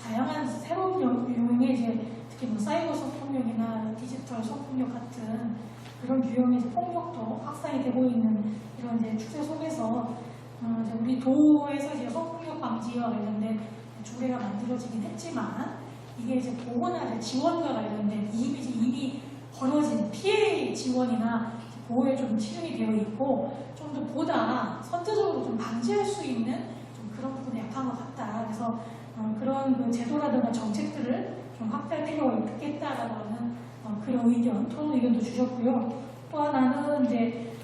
다양한 새로운 유형의 이제 특히 뭐 사이버 성폭력이나 디지털 성폭력 같은 그런 유형의 이제 폭력도 확산이 되고 있는 이런 이제 추세 속에서 이제 우리 도에서 이제 성폭력 방지와 관련된 조례가 만들어지긴 했지만 이게 이제 보호나 지원과 관련된 이미 벌어진 피해 지원이나 보호에 좀 치중이 되어 있고 좀 더 보다 선제적으로 좀 방지할 수 있는 좀 그런 부분이 약한 것 같다. 그래서 그런 그 제도라든가 정책들을 좀 확대할 필요가 있겠다라고 하는 그런 의견, 토론 의견도 주셨고요. 또 하나는 이제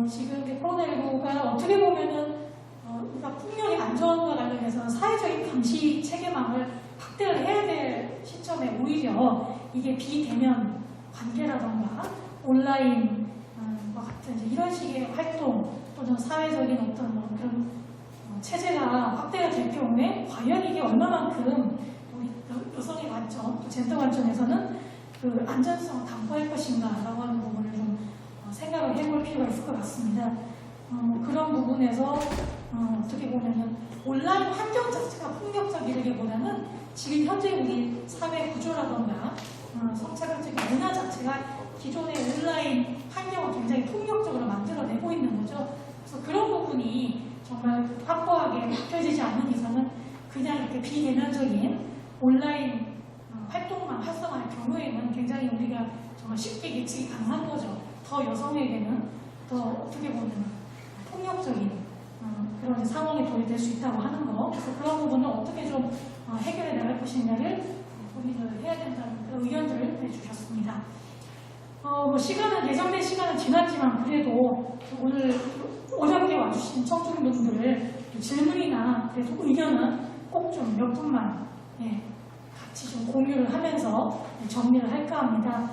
지금 코로나19가 어떻게 보면은 우리가 풍력의 안전과 관련해서 사회적인 감시 체계망을 확대를 해야 될 시점에 오히려 이게 비대면 관계라던가 온라인과 같은 이제 이런 식의 활동 또는 사회적인 어떤 뭐 그런 체제가 확대가 될 경우에 과연 이게 얼마만큼 우리 여성의 관점, 또 젠더 관점에서는 그 안전성을 담보할 것인가라고 하는 부분을 좀 생각을 해볼 필요가 있을 것 같습니다. 그런 부분에서 어떻게 보면은 온라인 환경 자체가 폭력적이라기보다는 지금 현재 우리 사회 구조라던가 성차별적인 문화 자체가 기존의 온라인 환경을 굉장히 폭력적으로 만들어내고 있는 거죠. 그래서 그런 부분이 정말 확고하게 바뀌어지지 않는 이상은 그냥 이렇게 비대면적인 온라인 활동만 활성화할 경우에는 굉장히 우리가 정말 쉽게 예측이 가능한 거죠. 더 여성에게는 더 어떻게 보면 폭력적인 그런 상황에 도입될 수 있다고 하는 거. 그래서 그런 부분을 어떻게 좀 해결해 나갈 것인가를 고민을 해야 된다는 그런 의견들을 내주셨습니다. 뭐 시간은 예정된 시간은 지났지만 그래도 오늘 어렵게 와주신 청중분들 질문이나 그래도 의견은 꼭 좀 몇 분만 같이 좀 공유를 하면서 정리를 할까 합니다.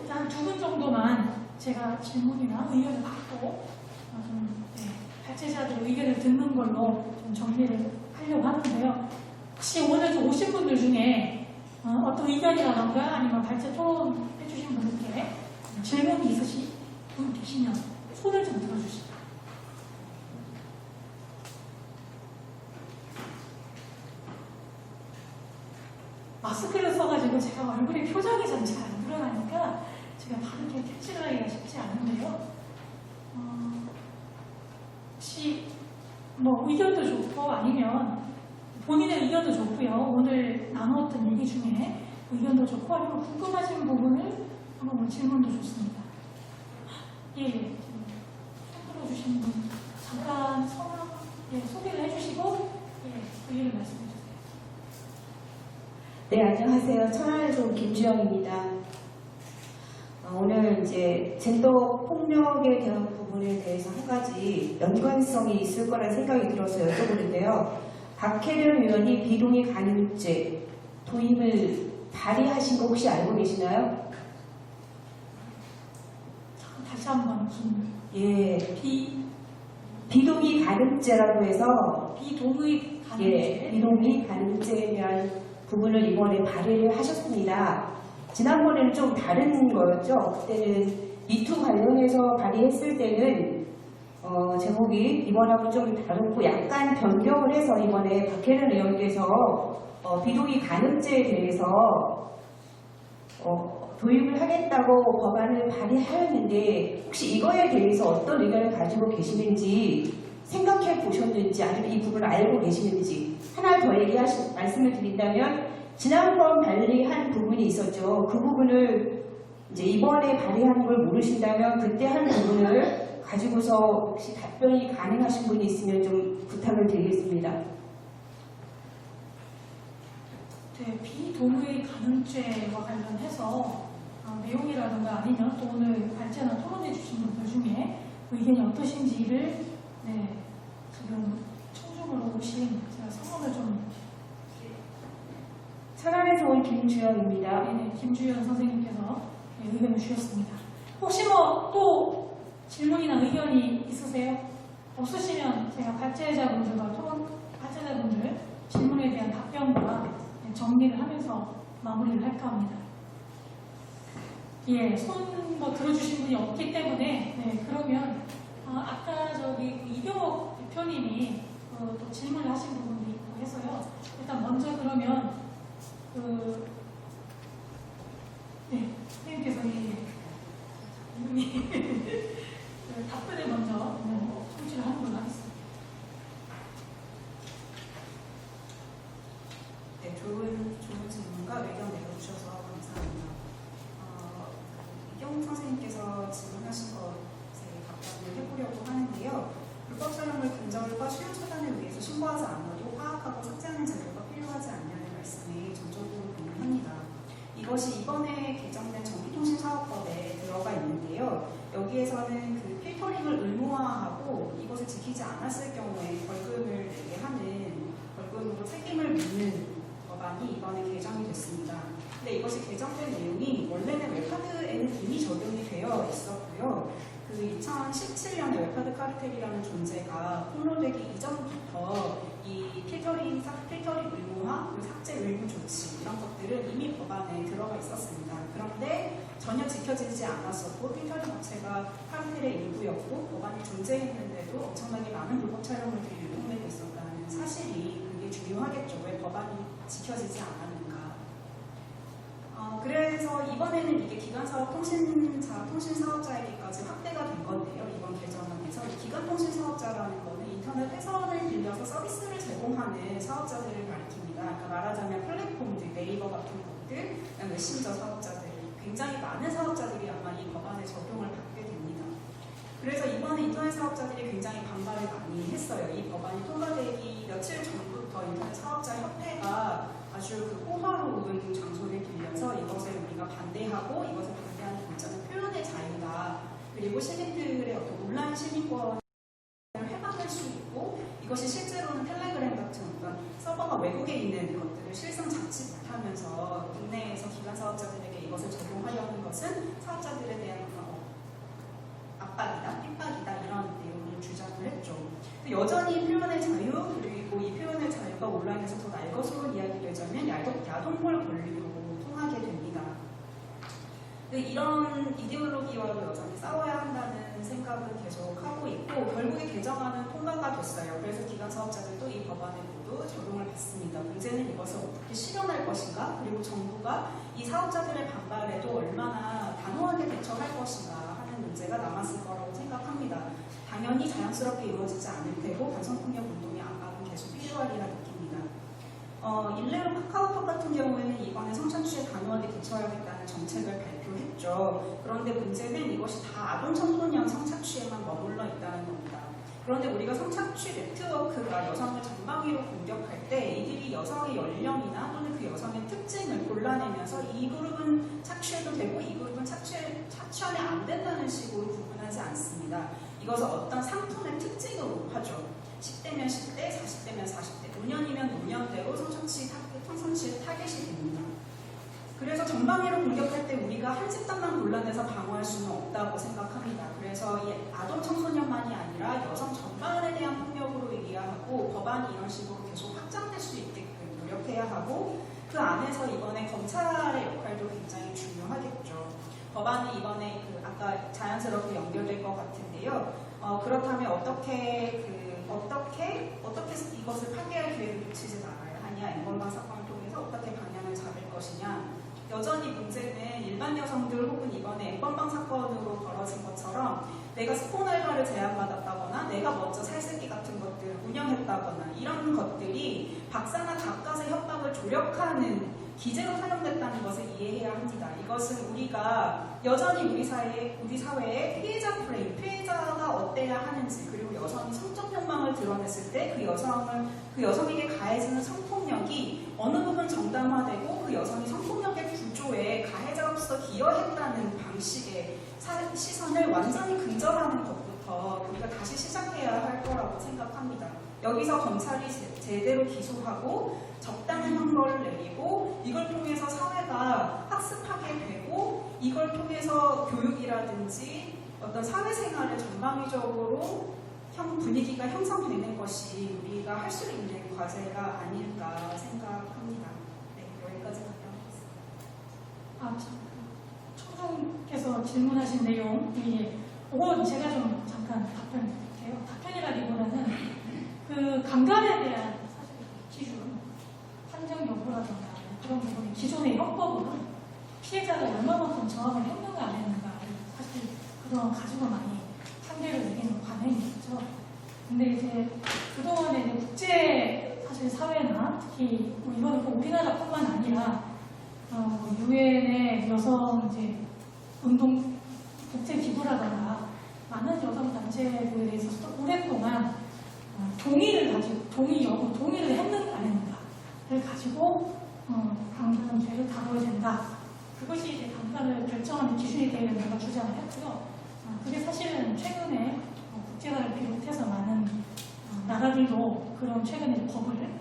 일단 2분 정도만 제가 질문이나 의견을 받고 발제자들 의견을 듣는 걸로 좀 정리를 하려고 하는데요. 혹시 오늘 좀 오신 분들 중에 어떤 의견이라던가 아니면 발제 토론해 주신 분들께 질문이 있으신 분 계시면 손을 좀 들어주시죠. 마스크를 써가지고 제가 얼굴에 표정이 잘 안 드러나니까 제가 바르게 캡치를 하기가 쉽지 않은데요. 혹시 뭐 의견도 좋고 아니면 본인의 의견도 좋고요. 오늘 나누었던 얘기 중에 의견도 좋고 아니면 궁금하신 부분을 한번 뭐 질문도 좋습니다. 예, 손 들어주신 분 잠깐 성함 소개를 해주시고 의견을 말씀해 주세요. 네, 안녕하세요. 천안에서 온 김주영입니다. 오늘 이제 젠더 폭력에 대한 부분에 대해서 한 가지 연관성이 있을 거라는 생각이 들어서 여쭤보는데요. 박혜련 의원이 비동의 간음죄 도입을 발의하신 거 혹시 알고 계시나요? 다시 한번 예, 비동의 간음죄라고 해서 비동의 간음죄 비동의 간음죄에 대한 부분을 이번에 발의를 하셨습니다. 지난번에는 좀 다른 거였죠. 그때는 미투 관련해서 발의했을 때는 제목이 이번하고 좀 다르고 약간 변경을 해서 이번에 박혜련 의원께서 비동의 간음죄에 대해서 도입을 하겠다고 법안을 발의하였는데 혹시 이거에 대해서 어떤 의견을 가지고 계시는지 생각해 보셨는지 아니면 이 부분을 알고 계시는지 하나 더 말씀을 드린다면 지난번 발의한 부분이 있었죠. 그 부분을 이제 이번에 발의한 걸 모르신다면 그때 한 부분을 가지고서 혹시 답변이 가능하신 분이 있으면 좀 부탁을 드리겠습니다. 네, 비동의 간음죄와 관련해서 내용이라든가 아니면 또 오늘 발제나 토론해 주신 분들 중에 의견이 어떠신지를 지금 청중으로 오신 제가 성함을 좀 천안에서 온 김주영입니다. 김주연 선생님께서 의견을 주셨습니다. 혹시 뭐 또 질문이나 의견이 있으세요? 없으시면 제가 발제자분들과 발제자분들 질문에 대한 답변과 정리를 하면서 마무리를 할까 합니다. 손 뭐 들어주신 분이 없기 때문에 그러면 아까 이경옥 대표님이 또 질문을 하신 부분도 있고 해서요. 일단 먼저 그러면 선생님께서 답변을 먼저 청취를 하는 걸로 하겠습니다. 네, 좋은 질문과 의견 내려주셔서 감사합니다. 이경욱 선생님께서 질문하신 것에 답변을 해보려고 하는데요. 불법 촬영을 근절과 수용 차단을 위해서 신고하지 않아도 파악하고 삭제하는 제도가 필요하지 않냐는 말씀에 전적으로 동의합니다. 이것이 이번에 개정된 전기통신사업법에 들어가 있는데요. 여기에 여기에서는 그 필터링을 의무화하고 이것을 지키지 않았을 경우에 벌금을 내게 하는 벌금으로 책임을 묻는 법안이 이번에 개정이 됐습니다. 근데 이것이 개정된 내용이 원래는 웹하드에는 이미 적용이 되어 있었고요. 그 2017년에 웹하드 카르텔이라는 존재가 폭로되기 이전부터 이 필터링 의무화, 그리고 삭제 의무 조치 이런 것들은 이미 법안에 들어가 있었습니다. 그런데 전혀 지켜지지 않았었고 필터링 업체가 카르텔의 일부였고 법안이 존재했는데도 엄청나게 많은 불법 촬영물들이 유통되고 있었다는 사실이 그게 중요하겠죠. 왜 법안이 지켜지지 않았는가. 그래서 이번에는 이게 기간사업 통신사업자에게까지 확대가 된 건데요. 이번 개정안에서 기간통신 사업자라는 거는 인터넷 회선을 빌려서 서비스를 제공하는 사업자들을 가리킵니다. 그러니까 말하자면 플랫폼들, 네이버 같은 것들, 메신저 사업자들, 굉장히 많은 사업자들이 아마 이 법안에 적용을 받게 됩니다. 그래서 이번에 인터넷 사업자들이 굉장히 반발을 많이 했어요. 이 법안이 통과되기 며칠 전부터 인터넷 사업자 협회가 아주 그 호화로운 장소를 빌려서 이것을 우리가 반대하고 이것을 반대하는 문자는 표현의 자유다. 그리고 시민들의 어떤 온라인 시민권을 해방할 수 있고 이것이 실제로는 텔레그램 같은 어떤 서버가 외국에 있는 것들을 실상 잡지 못하면서 국내에서 기관 사업자들에게 이것을 적용하려는 것은 사업자들에 대한 압박이다, 핍박이다 이런 내용을 주장을 했죠. 여전히 표현의 자유 그리고 이 표현의 자유가 온라인에서 더 날것으로 이야기되자면 야동몰 권리로 통하게 됩니다. 이런 이데올로기와도 여전히 싸워야 한다는 생각은 계속 하고 있고 결국에 개정안은 통과가 됐어요. 그래서 기관 사업자들도 이 법안에 모두 적용을 받습니다. 문제는 이것을 어떻게 실현할 것인가 그리고 정부가 이 사업자들의 반발에도 얼마나 단호하게 대처할 것인가 하는 문제가 남았을 거라고 생각합니다. 당연히 자연스럽게 이루어지지 않을 테고 반성폭력 운동의 압박은 계속 필요하리라 느낍니다. 일례로 카카오톡 같은 경우에는 이번에 성착취에 단호하게 대처하겠다는 정책을 발표했죠. 그런데 문제는 이것이 다 아동 청소년 성착취에만 머물러 있다는 겁니다. 그런데 우리가 성착취 네트워크가 여성을 전방위로 공격할 때 이들이 여성의 연령이나 또는 그 여성의 특징을 골라내면서 이 그룹은 착취해도 되고 이 그룹은 착취하면 안 된다는 식으로 구분하지 않습니다. 이것을 어떤 상품의 특징으로 하죠. 10대면 10대, 40대면 40대, 5년이면 5년대로 성착취의 타겟이 됩니다. 그래서 전방위로 공격할 때 우리가 한 집단만 골라내서 방어할 수는 없다고 생각합니다. 그래서 이 아동 청소년만이 아니라 여성 전반에 대한 폭력으로 이해하고 법안이 이런 식으로 계속 확장될 수 있게끔 노력해야 하고 그 안에서 이번에 검찰의 역할도 굉장히 중요하겠죠. 법안이 이번에 아까 자연스럽게 연결될 것 같은데요. 그렇다면 어떻게 이것을 파괴할 기회를 놓치지 말아야 하냐, 엠번방 사건을 통해서 어떻게 방향을 잡을 것이냐. 여전히 문제는 일반 여성들 혹은 이번에 엠번방 사건으로 벌어진 것처럼 내가 스폰 알바를 제안받았다거나 내가 먼저 살생기 같은 것들을 운영했다거나 이런 것들이 박사나 작가의 협박을 조력하는 기재로 사용됐다는 것을 이해해야 합니다. 이것은 우리가 여전히 우리 사회의 피해자 프레임, 피해자가 어때야 하는지 그리고 여성이 성적 욕망을 드러냈을 때 그 여성에게 가해지는 성폭력이 어느 부분 정당화되고 그 여성이 성폭력의 구조에 가해자로서 기여했다는 방식의 시선을 완전히 근절하는 것부터 우리가 다시 시작해야 할 거라고 생각합니다. 여기서 검찰이 제대로 기소하고 적당한 형벌을 내리고 이걸 통해서 사회가 학습하게 되고 이걸 통해서 교육이라든지 어떤 사회생활을 전방위적으로 분위기가 형성되는 것이 우리가 할 수 있는 과제가 아닐까 생각합니다. 네, 여기까지 답변하겠습니다. 청중께서 질문하신 내용, 이건 제가 좀 잠깐 답변 드릴게요. 답변이라기보다는 그 강간에 대한 사실 기준, 판정 여부라든가 그런 부분이 기존의 형법으로는 피해자가 얼마만큼 저항을 했는가 안 했는가를 사실 그동안 가지고 많이 판결을 내리는 관행이 있죠. 근데 이제 그동안에 이제 국제 사실 사회나 특히 이번 우리나라뿐만 아니라 유엔의 여성 이제 운동 국제 기구라든가 많은 여성 단체들에 있어서 오랫동안 동의를 했는가 안 했는가를 가지고 강간죄를 다뤄야 된다. 그것이 이제 강간을 결정하는 기준이 되어 있는 걸 주장을 했고요. 그게 사실은 최근에 국제사를 비롯해서 많은 나라들도 그런 최근에 법을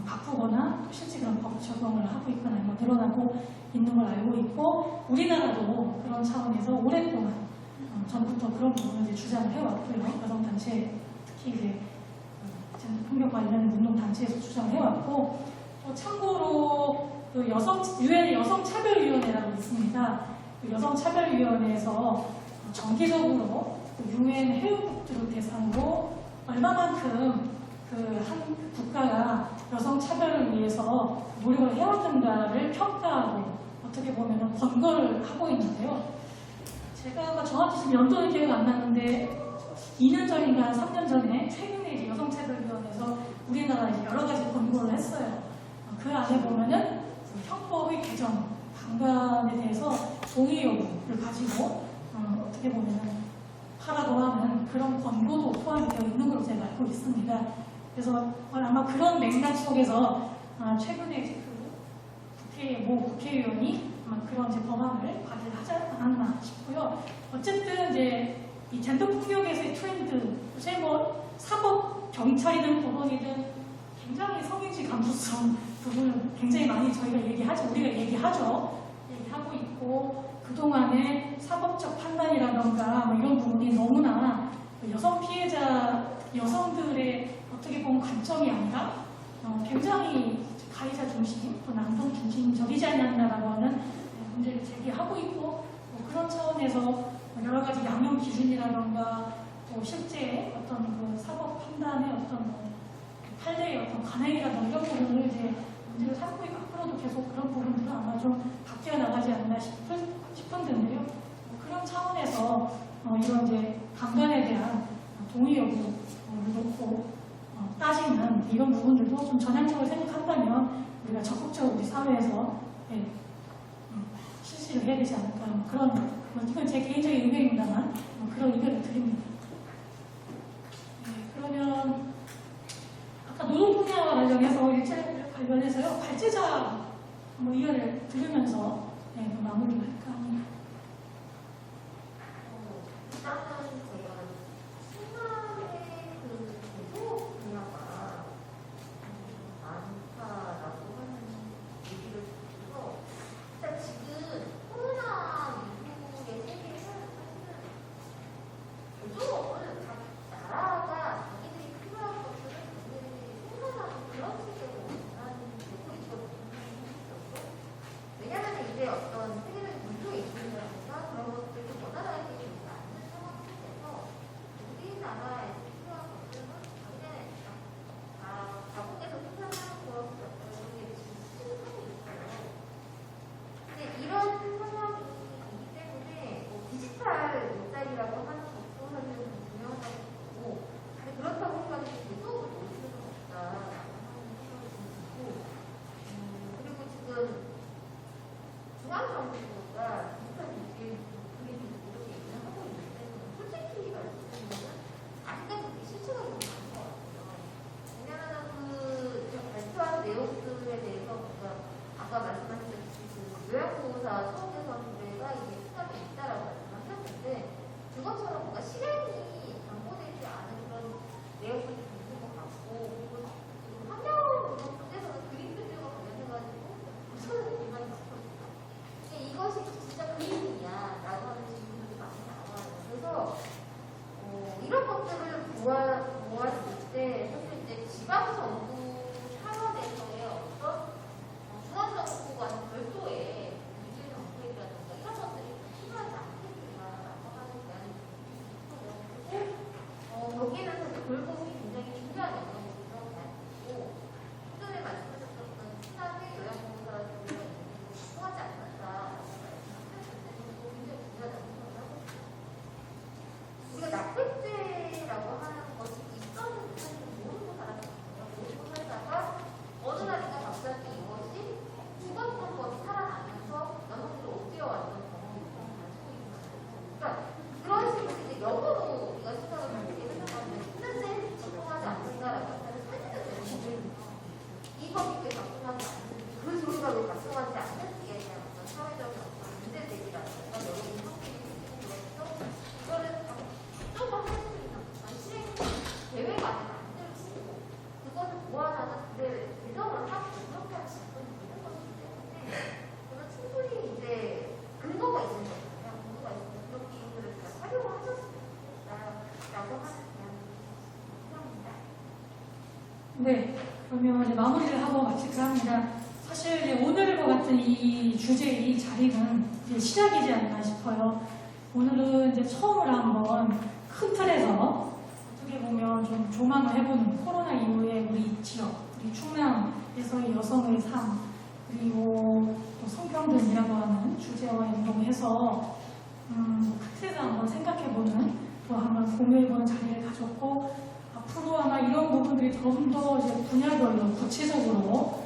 바꾸거나 또 실제 그런 법 적용을 하고 있거나 뭐 늘어나고 있는 걸 알고 있고 우리나라도 그런 차원에서 오랫동안 전부터 그런 부분을 이제 주장을 해왔고요. 여성단체 특히 이제 폭력 관련 운동단체에서 주장을 해왔고 또 참고로 그 유엔의 여성차별위원회라고 있습니다. 그 여성차별위원회에서 정기적으로 유엔 회원국들을 대상으로 얼마만큼 그 한 국가가 여성차별을 위해서 노력을 해왔는가를 평가하고 어떻게 보면 권고를 하고 있는데요. 제가 정확히 지금 연도는 기억 안 나는데 2년 전인가 3년 전에 최근에 이제 여성차별위원회에서 우리나라에 여러 가지 권고를 했어요. 그 안에 보면은 형법의 개정, 강간에 대해서 동의 여부를 가지고 어떻게 보면은 하라고 하는 그런 권고도 포함이 되어 있는 걸로 제가 알고 있습니다. 그래서 아마 그런 맥락 속에서 최근에 이제 모 국회의원이 아마 그런 이제 법안을 발의를 하지 않았나 싶고요. 어쨌든 이제 이 젠더 폭력에서의 트렌드, 요새 뭐 사법, 경찰이든 법원이든 굉장히 성인지 감수성 부분을 굉장히 많이 저희가 우리가 얘기하고 있고 그동안의 사법적 판단이라던가 뭐 이런 부분이 너무나 여성 피해자, 여성들의 어떻게 보면 관점이 아니라 굉장히 가해자 중심, 또 남성 중심적이지 않냐라고 하는 문제를 제기하고 있고 그런 차원에서 여러 가지 양형 기준이라던가 또 실제 어떤 그 사법 판단의 어떤 판례의 어떤 관행이라던가 이런 부분을 이제 문제를 삼고 있고 앞으로도 계속 그런 부분들은 아마 좀 바뀌어 나가지 않나 싶은데요. 그런 차원에서 이런 이제 강간에 대한 동의 여부를 놓고 따지는 이런 부분들도 좀 전향적으로 생각한다면 우리가 적극적으로 우리 사회에서 실시를 해야 되지 않을까 그런 이건 제 개인적인 의견입니다만 그런 의견을 드립니다. 네, 그러면 아까 노동분야와 관련해서 일체 관련해서요 발제자 의견을 들으면서 마무리를 할까 합니다. 일단은 제가 생활의 그 제도 분야가 많다라고 하는 얘기를 듣고서 일단 지금 코로나 이후의 세계는 사실은 제조업을 각 나라가 자기들이 필요한 것들을 자기들이 생산하는 그런 세계로 되고 있거든요. 왜냐하면 이제 어떤 세계적인 문제가 있으니까 그런 것들을 원활하게 되지 않는 상황 속에서 우리나라에서 필요한 것들은 자기네 자국에서 생산하는 것들을 지금 수입하고 있어요. 근데 이런 상황이기 때문에 디지털 일자리라고 하는 것도 사실은 중요하다고 보고 그렇다고 해가지고 제조업을 놓을 수는 없다라고 하는 생각이 좀 들고 그리고 지금 중앙정부가 디지털 그림을 이렇게 얘기를 하고 있는데 솔직히 말씀드리면 아직까지 그게 실체가 좀 많은 것 같아요. 왜냐하면 그 발표한 내용들에 대해서 뭔가 아까 말씀하셨듯이 그 요양보호사 수험대선배가 이게 수납이 있다라고 말씀하셨는데 그것처럼 뭔가 실행이 담보되지 않은 그런 내용들이 있는 것 같고 그리고 환경 쪽에서는 그림 표준과 관련해가지고 무슨 기반이 바뀌었을까? 이것이 진짜 그림이냐라고 하는 질문들이 많이 나와요. 그래서 이런 것들을 보았을 때 사실 이제 지방정부 차원에서의 어떤 중앙정부와는 별도의 규제 정책이라든가 이런 것들이 필요하지 않겠는가라고 하는 제안이 있고요. 네, 그러면 이제 마무리를 하고 마칠까 합니다. 사실 이제 오늘과 같은 이 주제의 자리는 이제 시작이지 않나 싶어요. 오늘은 이제 처음으로 한번 큰 틀에서 어떻게 보면 좀 조망을 해보는 코로나 이후에 우리 지역, 우리 충남에서의 여성의 삶, 그리고 또 성평등이라고 하는 주제와 연동해서 큰 틀에서 한번 생각해보는 또 한번 공유해보는 자리를 가졌고 앞으로 아마 이런 부분들이 조금 더 이제 분야별로 구체적으로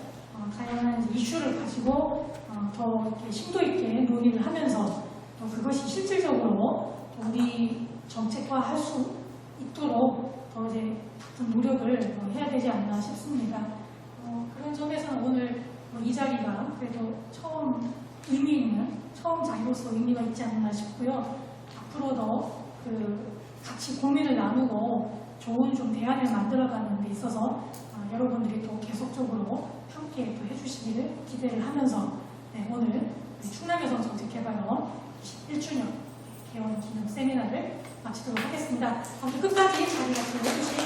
다양한 이슈를 가지고 더 이렇게 심도 있게 논의를 하면서 또 그것이 실질적으로 우리 정책화할 수 있도록 더 이제 같은 노력을 해야 되지 않나 싶습니다. 그런 점에서는 오늘 이 자리가 그래도 처음 의미 있는 처음 자리로서 의미가 있지 않나 싶고요. 앞으로도 같이 고민을 나누고 좋은 좀 대안을 만들어가는 데 있어서 여러분들이 또 계속적으로 함께 또 해주시기를 기대를 하면서 오늘 충남여성 정책개발원 21주년 개원 기념 세미나를 마치도록 하겠습니다. 아무튼 끝까지 자리 같이 해주신